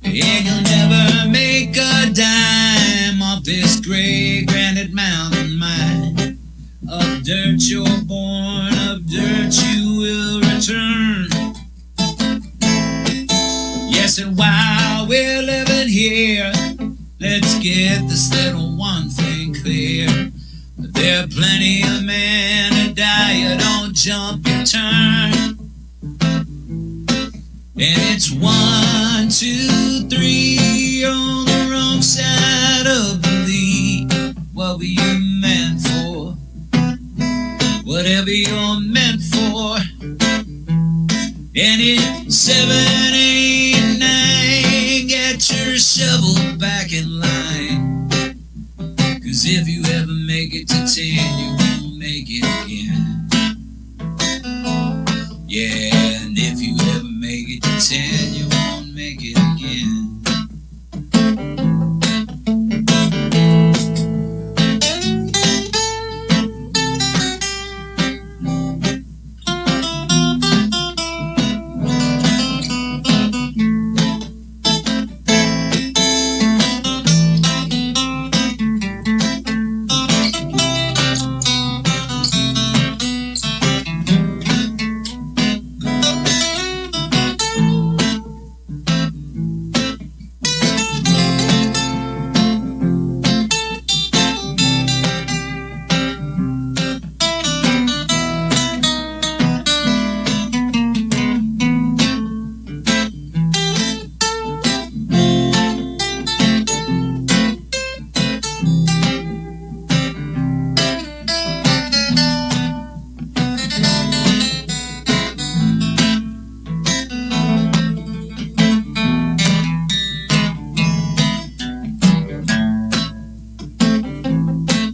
And you'll never make a dime off this great granite mountain mine. Of dirt you're born, of dirt you will return. Yes, and while we're living here, let's get this little one thing clear. There are plenty of men who die, you don't jump, you turn. And it's 1, 2, 3 on the wrong side of the lead. What were you meant for? Whatever you're meant for. And it's 7, 8, 9. Get your shovel back in line. 'Cause if you ever make it to 10, you won't make it again. Yeah, and if you ever make it to 10, you won't make it again.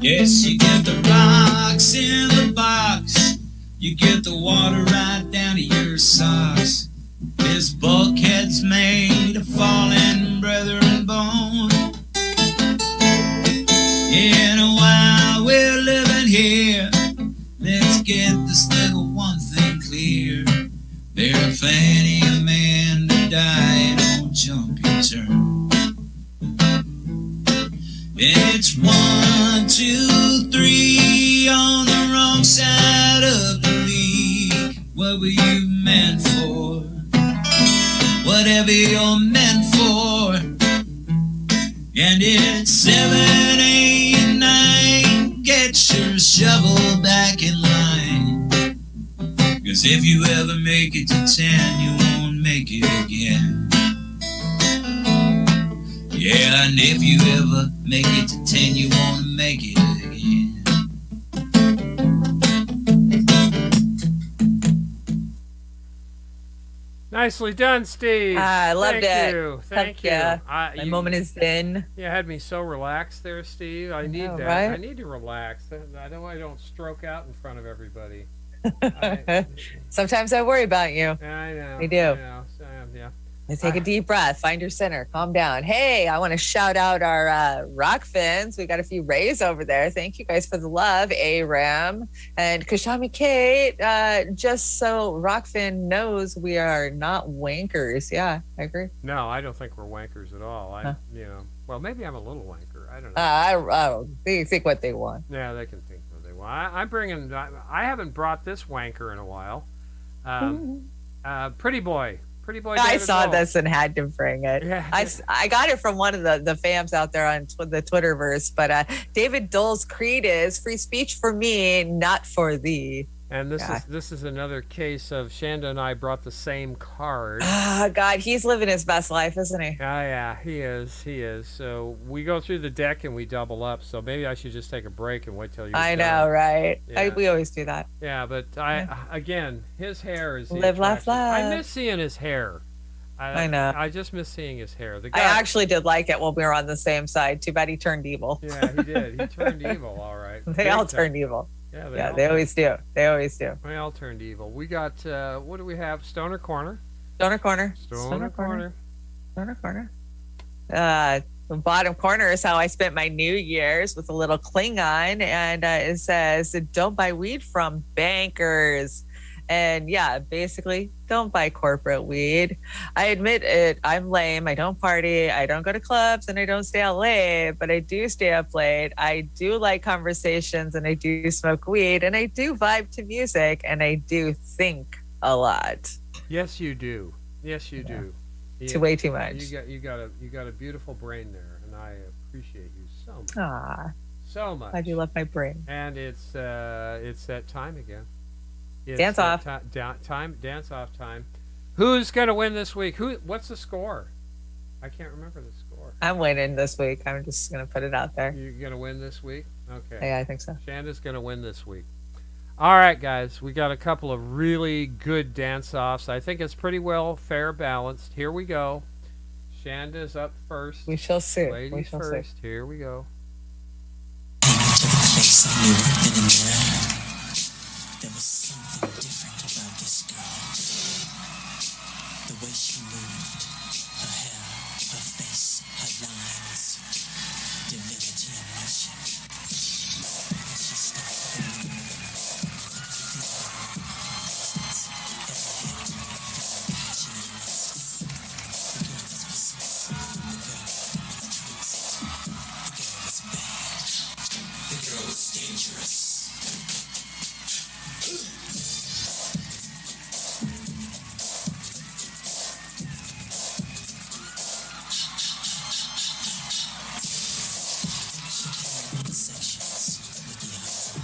Yes, you get the rocks in the box. You get the water right down to your socks. This bulkhead's made of fallen brethren bone. And while we're living here, let's get this little one thing clear. There's plenty of men that die and don't jump your turn. It's 1, 2, 3 on the wrong side of the league. What were you meant for? Whatever you're meant for. And it's 7, 8, 9. Get your shovel back in line. 'Cause if you ever make it to 10, you won't make it again. Yeah, and if you ever make it to 10, you won't make it again.
Nicely done, Steve.
I loved
Thank
it.
you. Thank you.
Yeah. My moment is in.
You had me so relaxed there, Steve. I need that.
Right?
I need to relax. I don't stroke out in front of everybody.
Sometimes I worry about you.
I know.
I do.
I know. So, yeah.
Take a deep breath. Find your center. Calm down. Hey, I want to shout out our rock fins. We got a few rays over there. Thank you guys for the love. Aram and Kashami Kate. Just so Rockfin knows we are not wankers. Yeah, I agree.
No, I don't think we're wankers at all. Well, maybe I'm a little wanker. I don't know.
They think what they want.
Yeah, they can think what they want. I haven't brought this wanker in a while. Pretty boy.
I
David
saw
Dole.
this and had to bring it.
Yeah.
I got it from one of the fams out there on the Twitterverse. But David Dole's creed is free speech for me, not for thee.
And this is another case of Chanda and I brought the same card.
Ah, God, he's living his best life, isn't he?
Oh, yeah, he is. So we go through the deck and we double up. So maybe I should just take a break and wait till you're
I
done.
know, right?
Yeah.
We always do that.
Yeah, but again, his hair is the
Live, laugh,
attraction. I
love.
miss seeing his hair.
I know.
I just miss seeing his hair. The
I
guy,
actually did like it when we were on the same side. Too bad he turned evil.
Yeah, he did. He turned evil, all right.
They all turned evil.
Yeah,
they always do. They always do.
They all turned evil. We got, what do we have? Stoner Corner.
Stoner Corner.
Stoner Corner.
Stoner Corner. The bottom corner is how I spent my New Year's with a little Klingon. And it says, don't buy weed from bankers. And yeah, basically, don't buy corporate weed. I admit it, I'm lame. I don't party. I don't go to clubs and I don't stay out late, but I do stay up late. I do like conversations and I do smoke weed and I do vibe to music and I do think a lot.
Yes, you do. Yes, you do.
Way too much.
You got a beautiful brain there, and I appreciate you so much.
Ah,
so much.
Glad you love my brain.
And it's that time again. It's
dance off.
Dance off time. Who's gonna win this week? What's the score? I can't remember the score.
I'm winning this week. I'm just gonna put it out there.
You're gonna win this week? Okay.
Yeah, I think so.
Shanda's gonna win this week. All right, guys. We got a couple of really good dance-offs. I think it's pretty well fair balanced. Here we go. Shanda's up first.
We shall see.
Ladies first. Here we go.
There was something different about this girl. The way she moved, her hair, her face, her lines, divinity in motion. She stopped moving. The girl was dangerous. Sections with the eyes of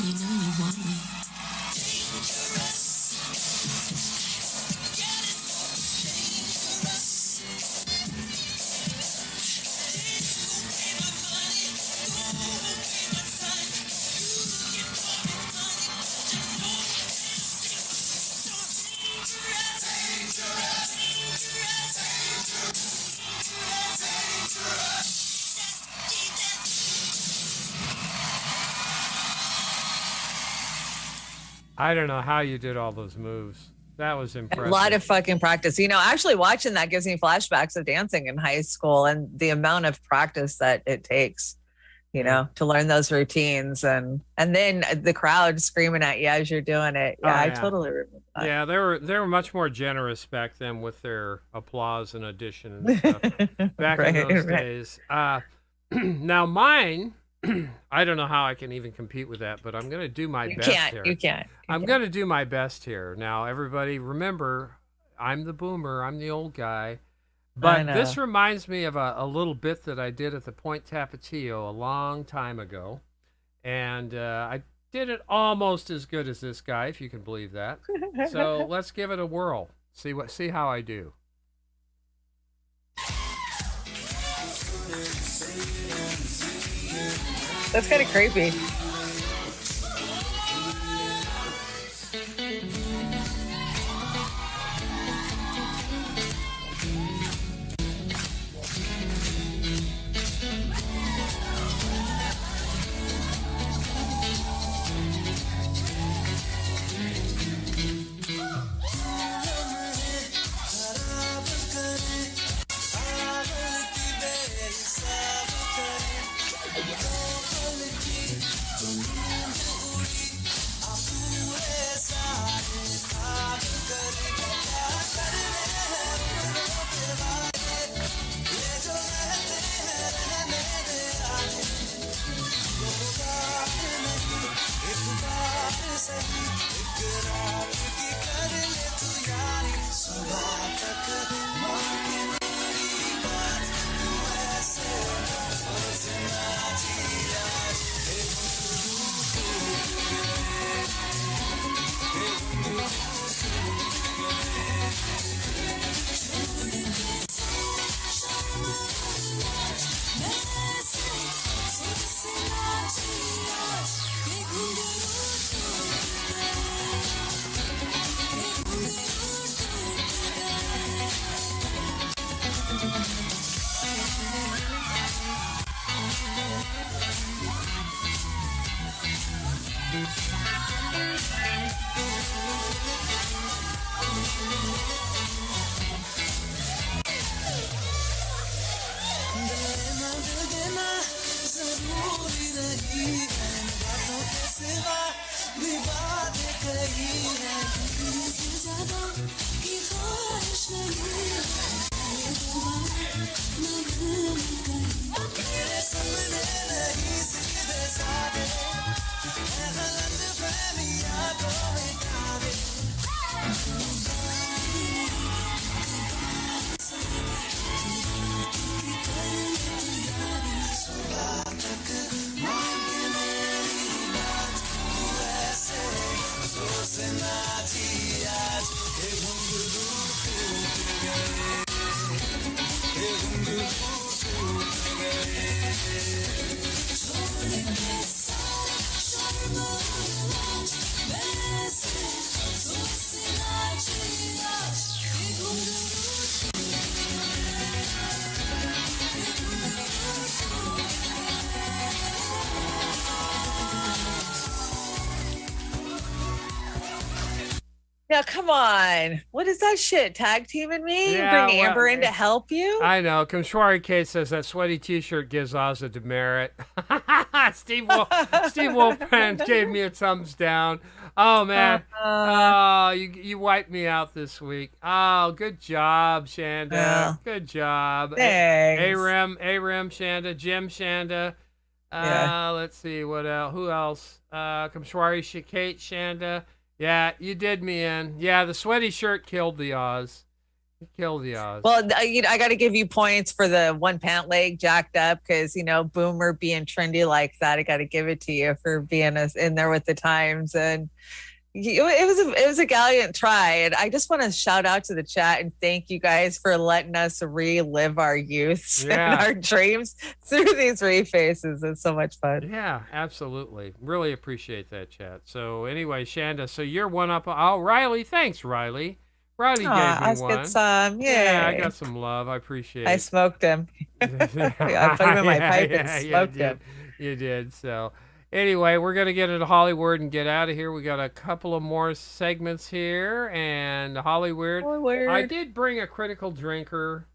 You know you want me.
I don't know how you did all those moves. That was impressive.
A lot of fucking practice. You know, actually watching that gives me flashbacks of dancing in high school and the amount of practice that it takes, you know, to learn those routines and then the crowd screaming at you as you're doing it. Yeah, I totally remember that.
Yeah, they were much more generous back then with their applause and audition and stuff back in those days. Now mine, I don't know how I can even compete with that, but I'm going to do my best here.
You can't.
I'm going to do my best here. Now, everybody, remember, I'm the boomer. I'm the old guy. But this reminds me of a little bit that I did at the Point Tapatio a long time ago. And I did it almost as good as this guy, if you can believe that. So let's give it a whirl. See how I do.
That's kind of creepy. Now, come on. What is that shit? Tag teaming me?
Yeah,
Bring Amber in to help you?
I know. Kamshwari Kate says that sweaty t-shirt gives Oz a demerit. Steve Wolfbrand gave me a thumbs down. Oh, man. You wiped me out this week. Oh, good job, Chanda.
Yeah.
Good job.
Thanks.
Aram, Chanda, Jim Chanda. Let's see. What else? Who else? Kamshwari Kate, Chanda. Yeah, you did me in. Yeah, the sweaty shirt killed the Oz. Kill the Oz.
Well, I got to give you points for the one pant leg jacked up because, Boomer being trendy like that. I got to give it to you for being in there with the times. And it was a gallant try. And I just want to shout out to the chat and thank you guys for letting us relive our youths and our dreams through these refaces. It's so much fun.
Yeah, absolutely. Really appreciate that, chat. So anyway, Chanda, so you're one up. Oh, Riley. Thanks, Riley. Riley gave me
I
one.
Get some.
Yeah, I got some love. I appreciate it.
I smoked him. I put him in my pipe and smoked him.
You did. So anyway, we're going to get into Hollywood and get out of here. We got a couple of more segments here. And Hollywood. I did bring a critical drinker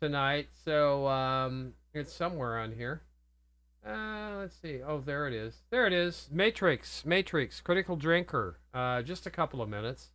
tonight. So it's somewhere on here. Let's see. Oh, there it is. There it is. Matrix, critical drinker. Just a couple of minutes.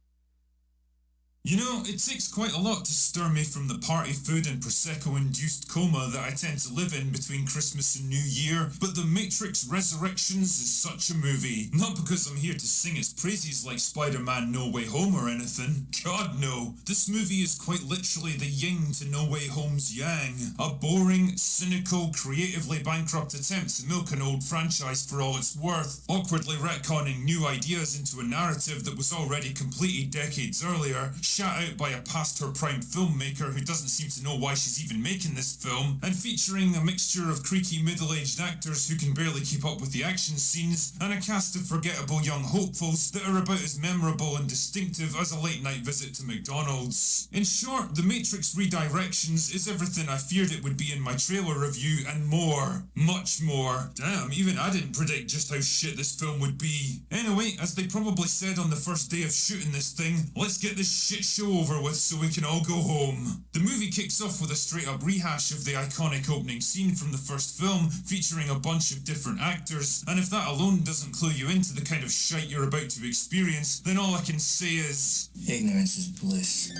You know, it takes quite a lot to stir me from the party food and Prosecco-induced coma that I tend to live in between Christmas and New Year, but The Matrix Resurrections is such a movie. Not because I'm here to sing its praises like Spider-Man No Way Home or anything. God, no. This movie is quite literally the yin to No Way Home's yang. A boring, cynical, creatively bankrupt attempt to milk an old franchise for all it's worth, awkwardly retconning new ideas into a narrative that was already completed decades earlier, shot out by a past her prime filmmaker who doesn't seem to know why she's even making this film, and featuring a mixture of creaky middle-aged actors who can barely keep up with the action scenes, and a cast of forgettable young hopefuls that are about as memorable and distinctive as a late-night visit to McDonald's. In short, The Matrix Redirections is everything I feared it would be in my trailer review, and more. Much more. Damn, even I didn't predict just how shit this film would be. Anyway, as they probably said on the first day of shooting this thing, let's get this shit show over with so we can all go home. The movie kicks off with a straight up rehash of the iconic opening scene from the first film, featuring a bunch of different actors, and if that alone doesn't clue you into the kind of shite you're about to experience, then all I can say is...
ignorance is bliss.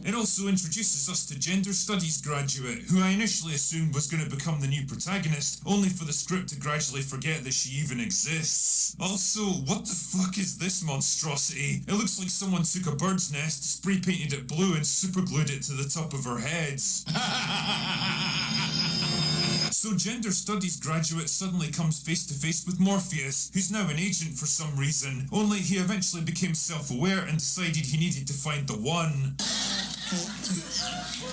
It also introduces us to gender studies graduate, who I initially assumed was going to become the new protagonist, only for the script to gradually forget that she even exists. Also, what the fuck is this monstrosity? It looks like someone took a bird's nest, spray painted it blue and superglued it to the top of her heads. So gender studies graduate suddenly comes face to face with Morpheus, who's now an agent for some reason, only he eventually became self-aware and decided he needed to find the one.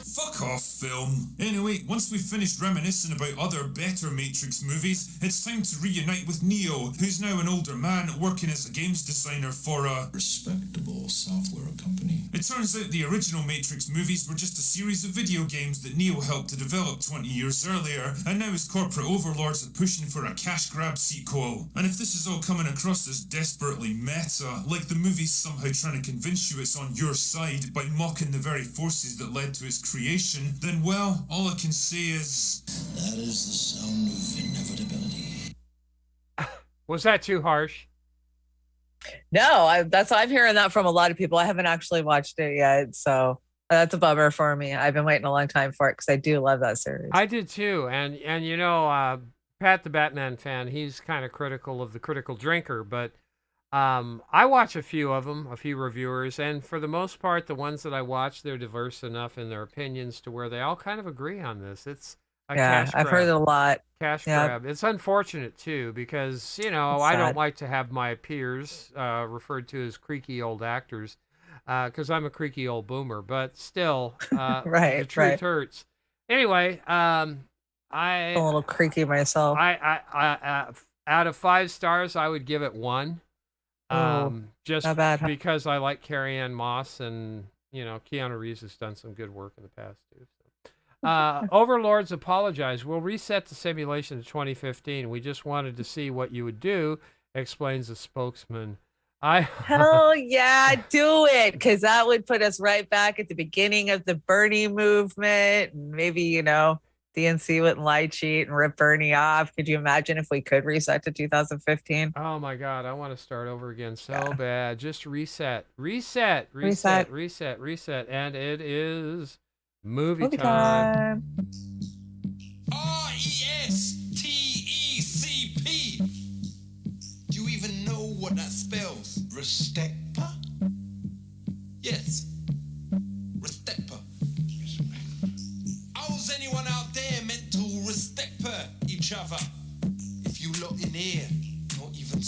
Fuck off, film. Anyway, once we've finished reminiscing about other better Matrix movies, it's time to reunite with Neo, who's now an older man working as a games designer for a
respectable software company.
It turns out the original Matrix movies were just a series of video games that Neo helped to develop 20 years earlier, and now his corporate overlords are pushing for a cash grab sequel. And if this is all coming across as desperately meta, like the movie's somehow trying to convince you it's on your side by mocking the very forces that led to its creation, then well, all I can say is...
that is the sound of inevitability.
Was that too harsh?
No, I'm hearing that from a lot of people. I haven't actually watched it yet, so that's a bummer for me. I've been waiting a long time for it because I do love that series.
I did too, and Pat the Batman fan, he's kind of critical of the critical drinker, but I watch a few of them, a few reviewers, and for the most part, the ones that I watch, they're diverse enough in their opinions to where they all kind of agree on this. It's a cash grab.
I've heard it a lot.
Cash grab. It's unfortunate too because I don't like to have my peers referred to as creaky old actors because I'm a creaky old boomer. But still, the truth hurts. Anyway, I'm
a little creaky myself.
I out of 5 stars, I would give it 1. Just because I like Carrie-Anne Moss and Keanu Reeves has done some good work in the past too. So. Overlords apologize. We'll reset the simulation to 2015. We just wanted to see what you would do, explains the spokesman.
Hell yeah, do it, because that would put us right back at the beginning of the Bernie movement, and maybe DNC wouldn't lie, cheat, and rip Bernie off. Could you imagine if we could reset to 2015?
Oh my God, I want to start over again so bad. Just reset, and it is movie time.
RESTECP. Do you even know what that spells? Respecta? Yes.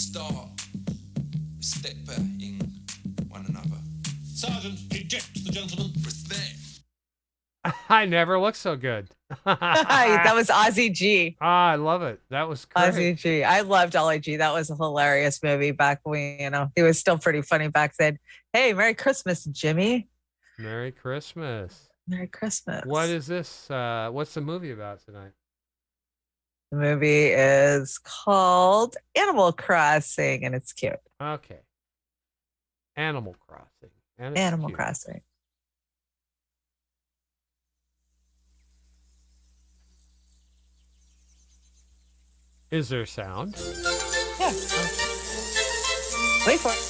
start respecting one another.
Sergeant, eject the gentleman.
Respect.
I never looked so good.
That was Ozzy G.
I love it. That was great.
Ozzy G. I loved Ollie G. That was a hilarious movie back when, he was still pretty funny back then. Hey, Merry Christmas, Jimmy.
Merry Christmas.
Merry Christmas.
What is this? What's the movie about tonight?
The movie is called Animal Crossing, and it's cute.
Okay. Animal Crossing. And it's
Animal
cute.
Crossing.
Is there sound?
Yeah. Wait for it.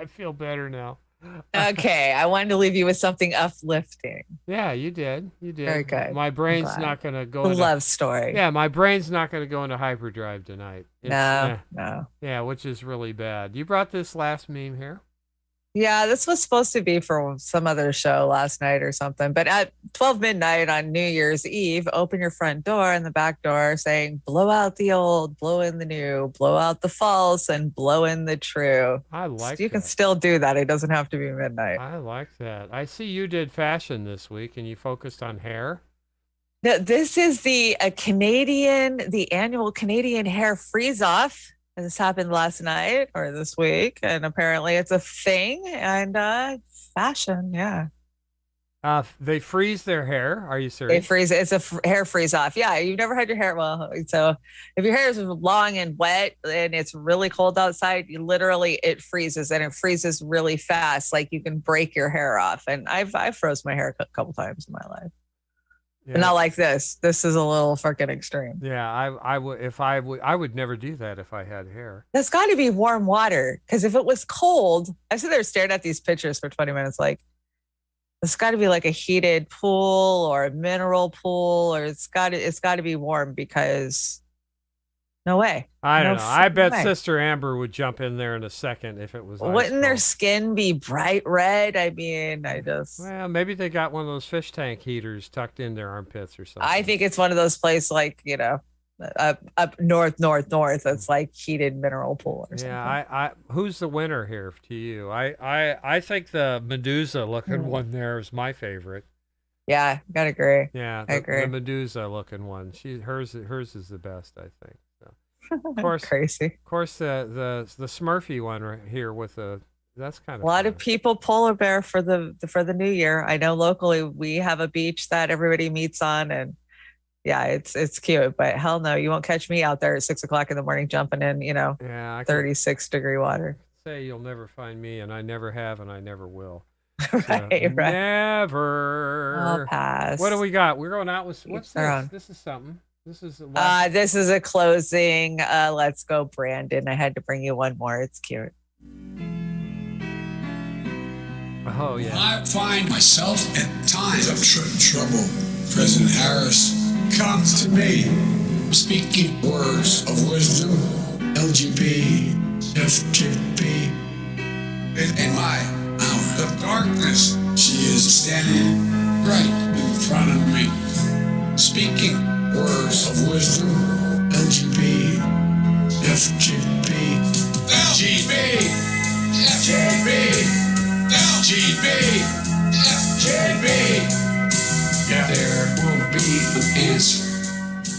I feel better now.
Okay, I wanted to leave you with something uplifting.
Yeah, you did. You did.
Very good.
My brain's
glad.
not going to go
The
into
love story.
Yeah, my brain's not going to go into hyperdrive tonight.
No.
Yeah, which is really bad. You brought this last meme here?
Yeah, this was supposed to be for some other show last night or something. But at 12 midnight on New Year's Eve, open your front door and the back door saying, blow out the old, blow in the new, blow out the false, and blow in the true.
I like
You can still do that. It doesn't have to be midnight.
I like that. I see you did fashion this week and you focused on hair.
No, this is the annual Canadian hair freeze off. This happened last night or this week, and apparently it's a thing. And fashion, yeah.
They freeze their hair. Are you
They
serious?
freeze. It's a hair freeze off. Yeah, you've never had your hair. Well, so if your hair is long and wet and it's really cold outside, it freezes, and it freezes really fast. Like you can break your hair off. And I've froze my hair a couple times in my life.
Yeah.
But not like this. This is a little freaking extreme.
Yeah, I would never do that if I had hair.
That's got to be warm water, because if it was cold, I sit there staring at these pictures for 20 minutes. Like, it's got to be like a heated pool or a mineral pool, or it's got to be warm, because no way.
I don't know. I bet
way.
Sister Amber would jump in there in a second if it was.
Wouldn't their skin be bright red? I mean,
Well, maybe they got one of those fish tank heaters tucked in their armpits or something.
I think it's one of those places like, up north. That's like heated mineral pool or something.
Yeah, who's the winner here to you? I think the Medusa looking one there is my favorite.
Yeah, gotta agree.
Yeah,
I agree.
The Medusa looking one. Hers is the best, I think. So. Of course,
crazy.
Of course, the Smurfy one right here with that's kind of
a lot of people polar bear for the new year. I know locally we have a beach that everybody meets on, and yeah, it's cute. But hell no, you won't catch me out there at 6 o'clock in the morning jumping in 36-degree water.
Say you'll never find me, and I never have, and I never will.
right.
Never.
I'll pass.
What do we got? We're going out with what's this?
around.
This is something. This is
this is a closing. Let's go, Brandon. I had to bring you one more. It's cute.
Oh yeah.
I find myself at times of trouble. President Harris comes to me, speaking words of wisdom, LGB, FGB, in my hour of darkness. She is standing right in front of me, speaking words of wisdom, LGB, FGB, LGB, FGB. LGB, FGB. Yeah, there will be an answer.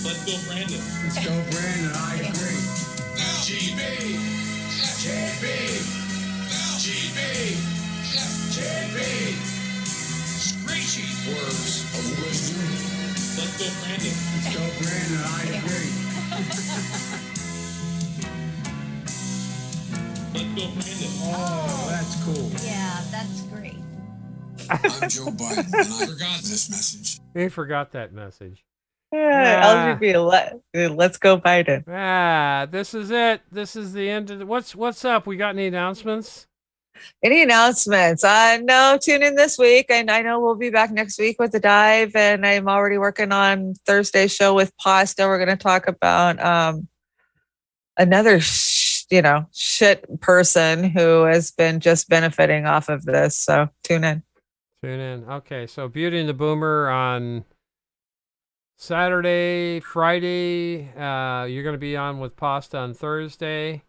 Let's go, Brandon.
Let's go, Brandon. I agree. LGB, FGB, LGB, FGB. Screechy words of wisdom.
Let's go, Brandon.
Let's go, Brandon. I agree.
Let's go, Brandon.
Oh, that's cool.
Yeah, that's great.
I'm Joe Biden, and I forgot this message.
He forgot that message.
Yeah, LGB, let's go, Biden.
This is it. This is the end of what's up? We got any announcements?
Any announcements? No, tune in this week. And I know we'll be back next week with the dive. And I'm already working on Thursday's show with Pasta. We're going to talk about another shit person who has been just benefiting off of this. So tune in.
Okay, so Beauty and the Boomer on Saturday, Friday. You're going to be on with Pasta on Thursday.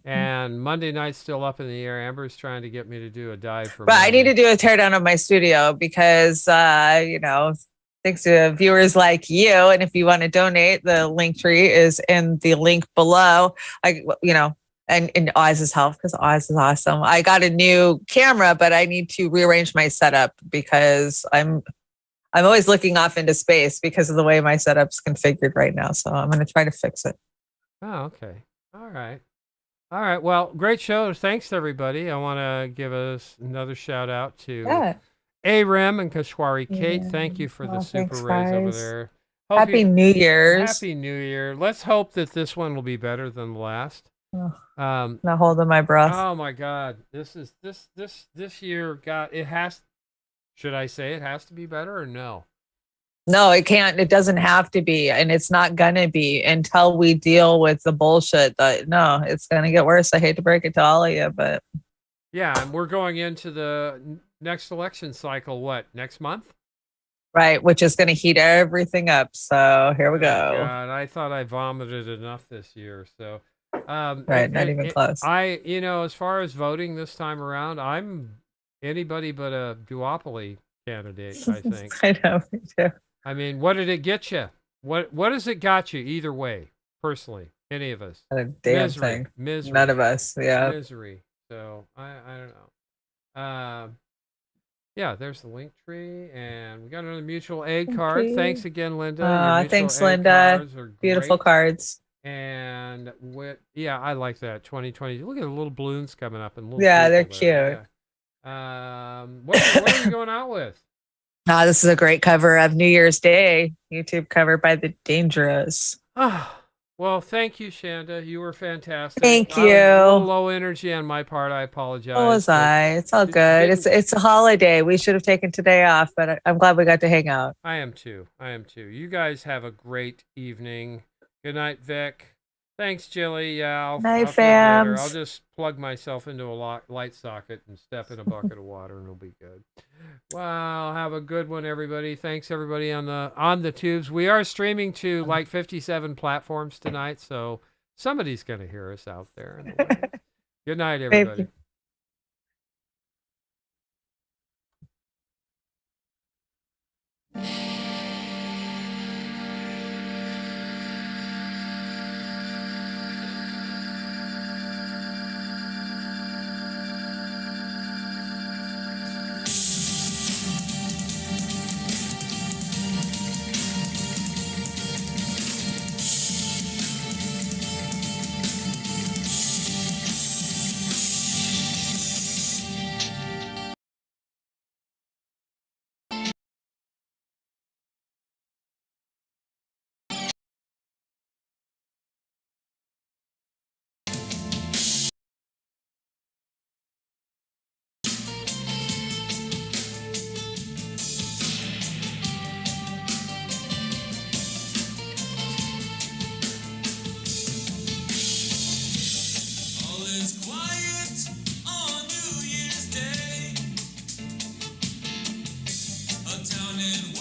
And Monday night's still up in the air. Amber's trying to get me to do a dive for
But
Monday.
I need to do a teardown of my studio because, thanks to viewers like you. And if you want to donate, the link tree is in the link below. And Oz's help, because Oz is awesome. I got a new camera, but I need to rearrange my setup because I'm always looking off into space because of the way my setup's configured right now. So I'm going to try to fix it.
Oh, okay. All right. Well, great show. Thanks, everybody. I want to give us another shout out to Aram and Kashwari Kate. Thank you for the super raise over there.
Happy New Year's.
Happy New Year. Let's hope that this one will be better than the last.
Not holding my breath.
Oh my God, this year got it has. Should I say it has to be better or no?
No, it can't. It doesn't have to be, and it's not gonna be until we deal with the bullshit. No, it's gonna get worse. I hate to break it to all of you, but
yeah, and we're going into the next election cycle. What, next month?
Right, which is gonna heat everything up. So here we go.
God, I thought I vomited enough this year. So,
right, not even close.
As far as voting this time around, I'm anybody but a duopoly candidate. I think.
I know, me too.
I mean, what did it get you? What has it got you either way, personally? Any of us?
Not a damn
Misery.
thing.
Misery.
None of us. Yeah.
Misery. So I don't know. Yeah, there's the link tree, and we got another mutual aid card.
you.
Thanks again, Linda. Your mutual
Thanks,
aid
Linda.
cards are
Beautiful
great.
cards.
And I like that 2020. Look at the little balloons coming up and little.
Yeah, they're
people there.
cute.
Yeah. What are we going out with?
This is a great cover of New Year's Day. YouTube cover by The Dangerous.
Well, thank you, Chanda. You were fantastic.
Thank you.
A little low energy on my part. I apologize.
So was I. It's all good. It's a holiday. We should have taken today off, but I'm glad we got to hang out.
I am too. You guys have a great evening. Good night, Vic. Thanks, Jilly. Yeah, I'll feel better. I'll just plug myself into a light socket and step in a bucket of water, and it'll be good. Wow, have a good one, everybody. Thanks, everybody on the tubes. We are streaming to like 57 platforms tonight, so somebody's going to hear us out there in the way. Good night, everybody.
Town in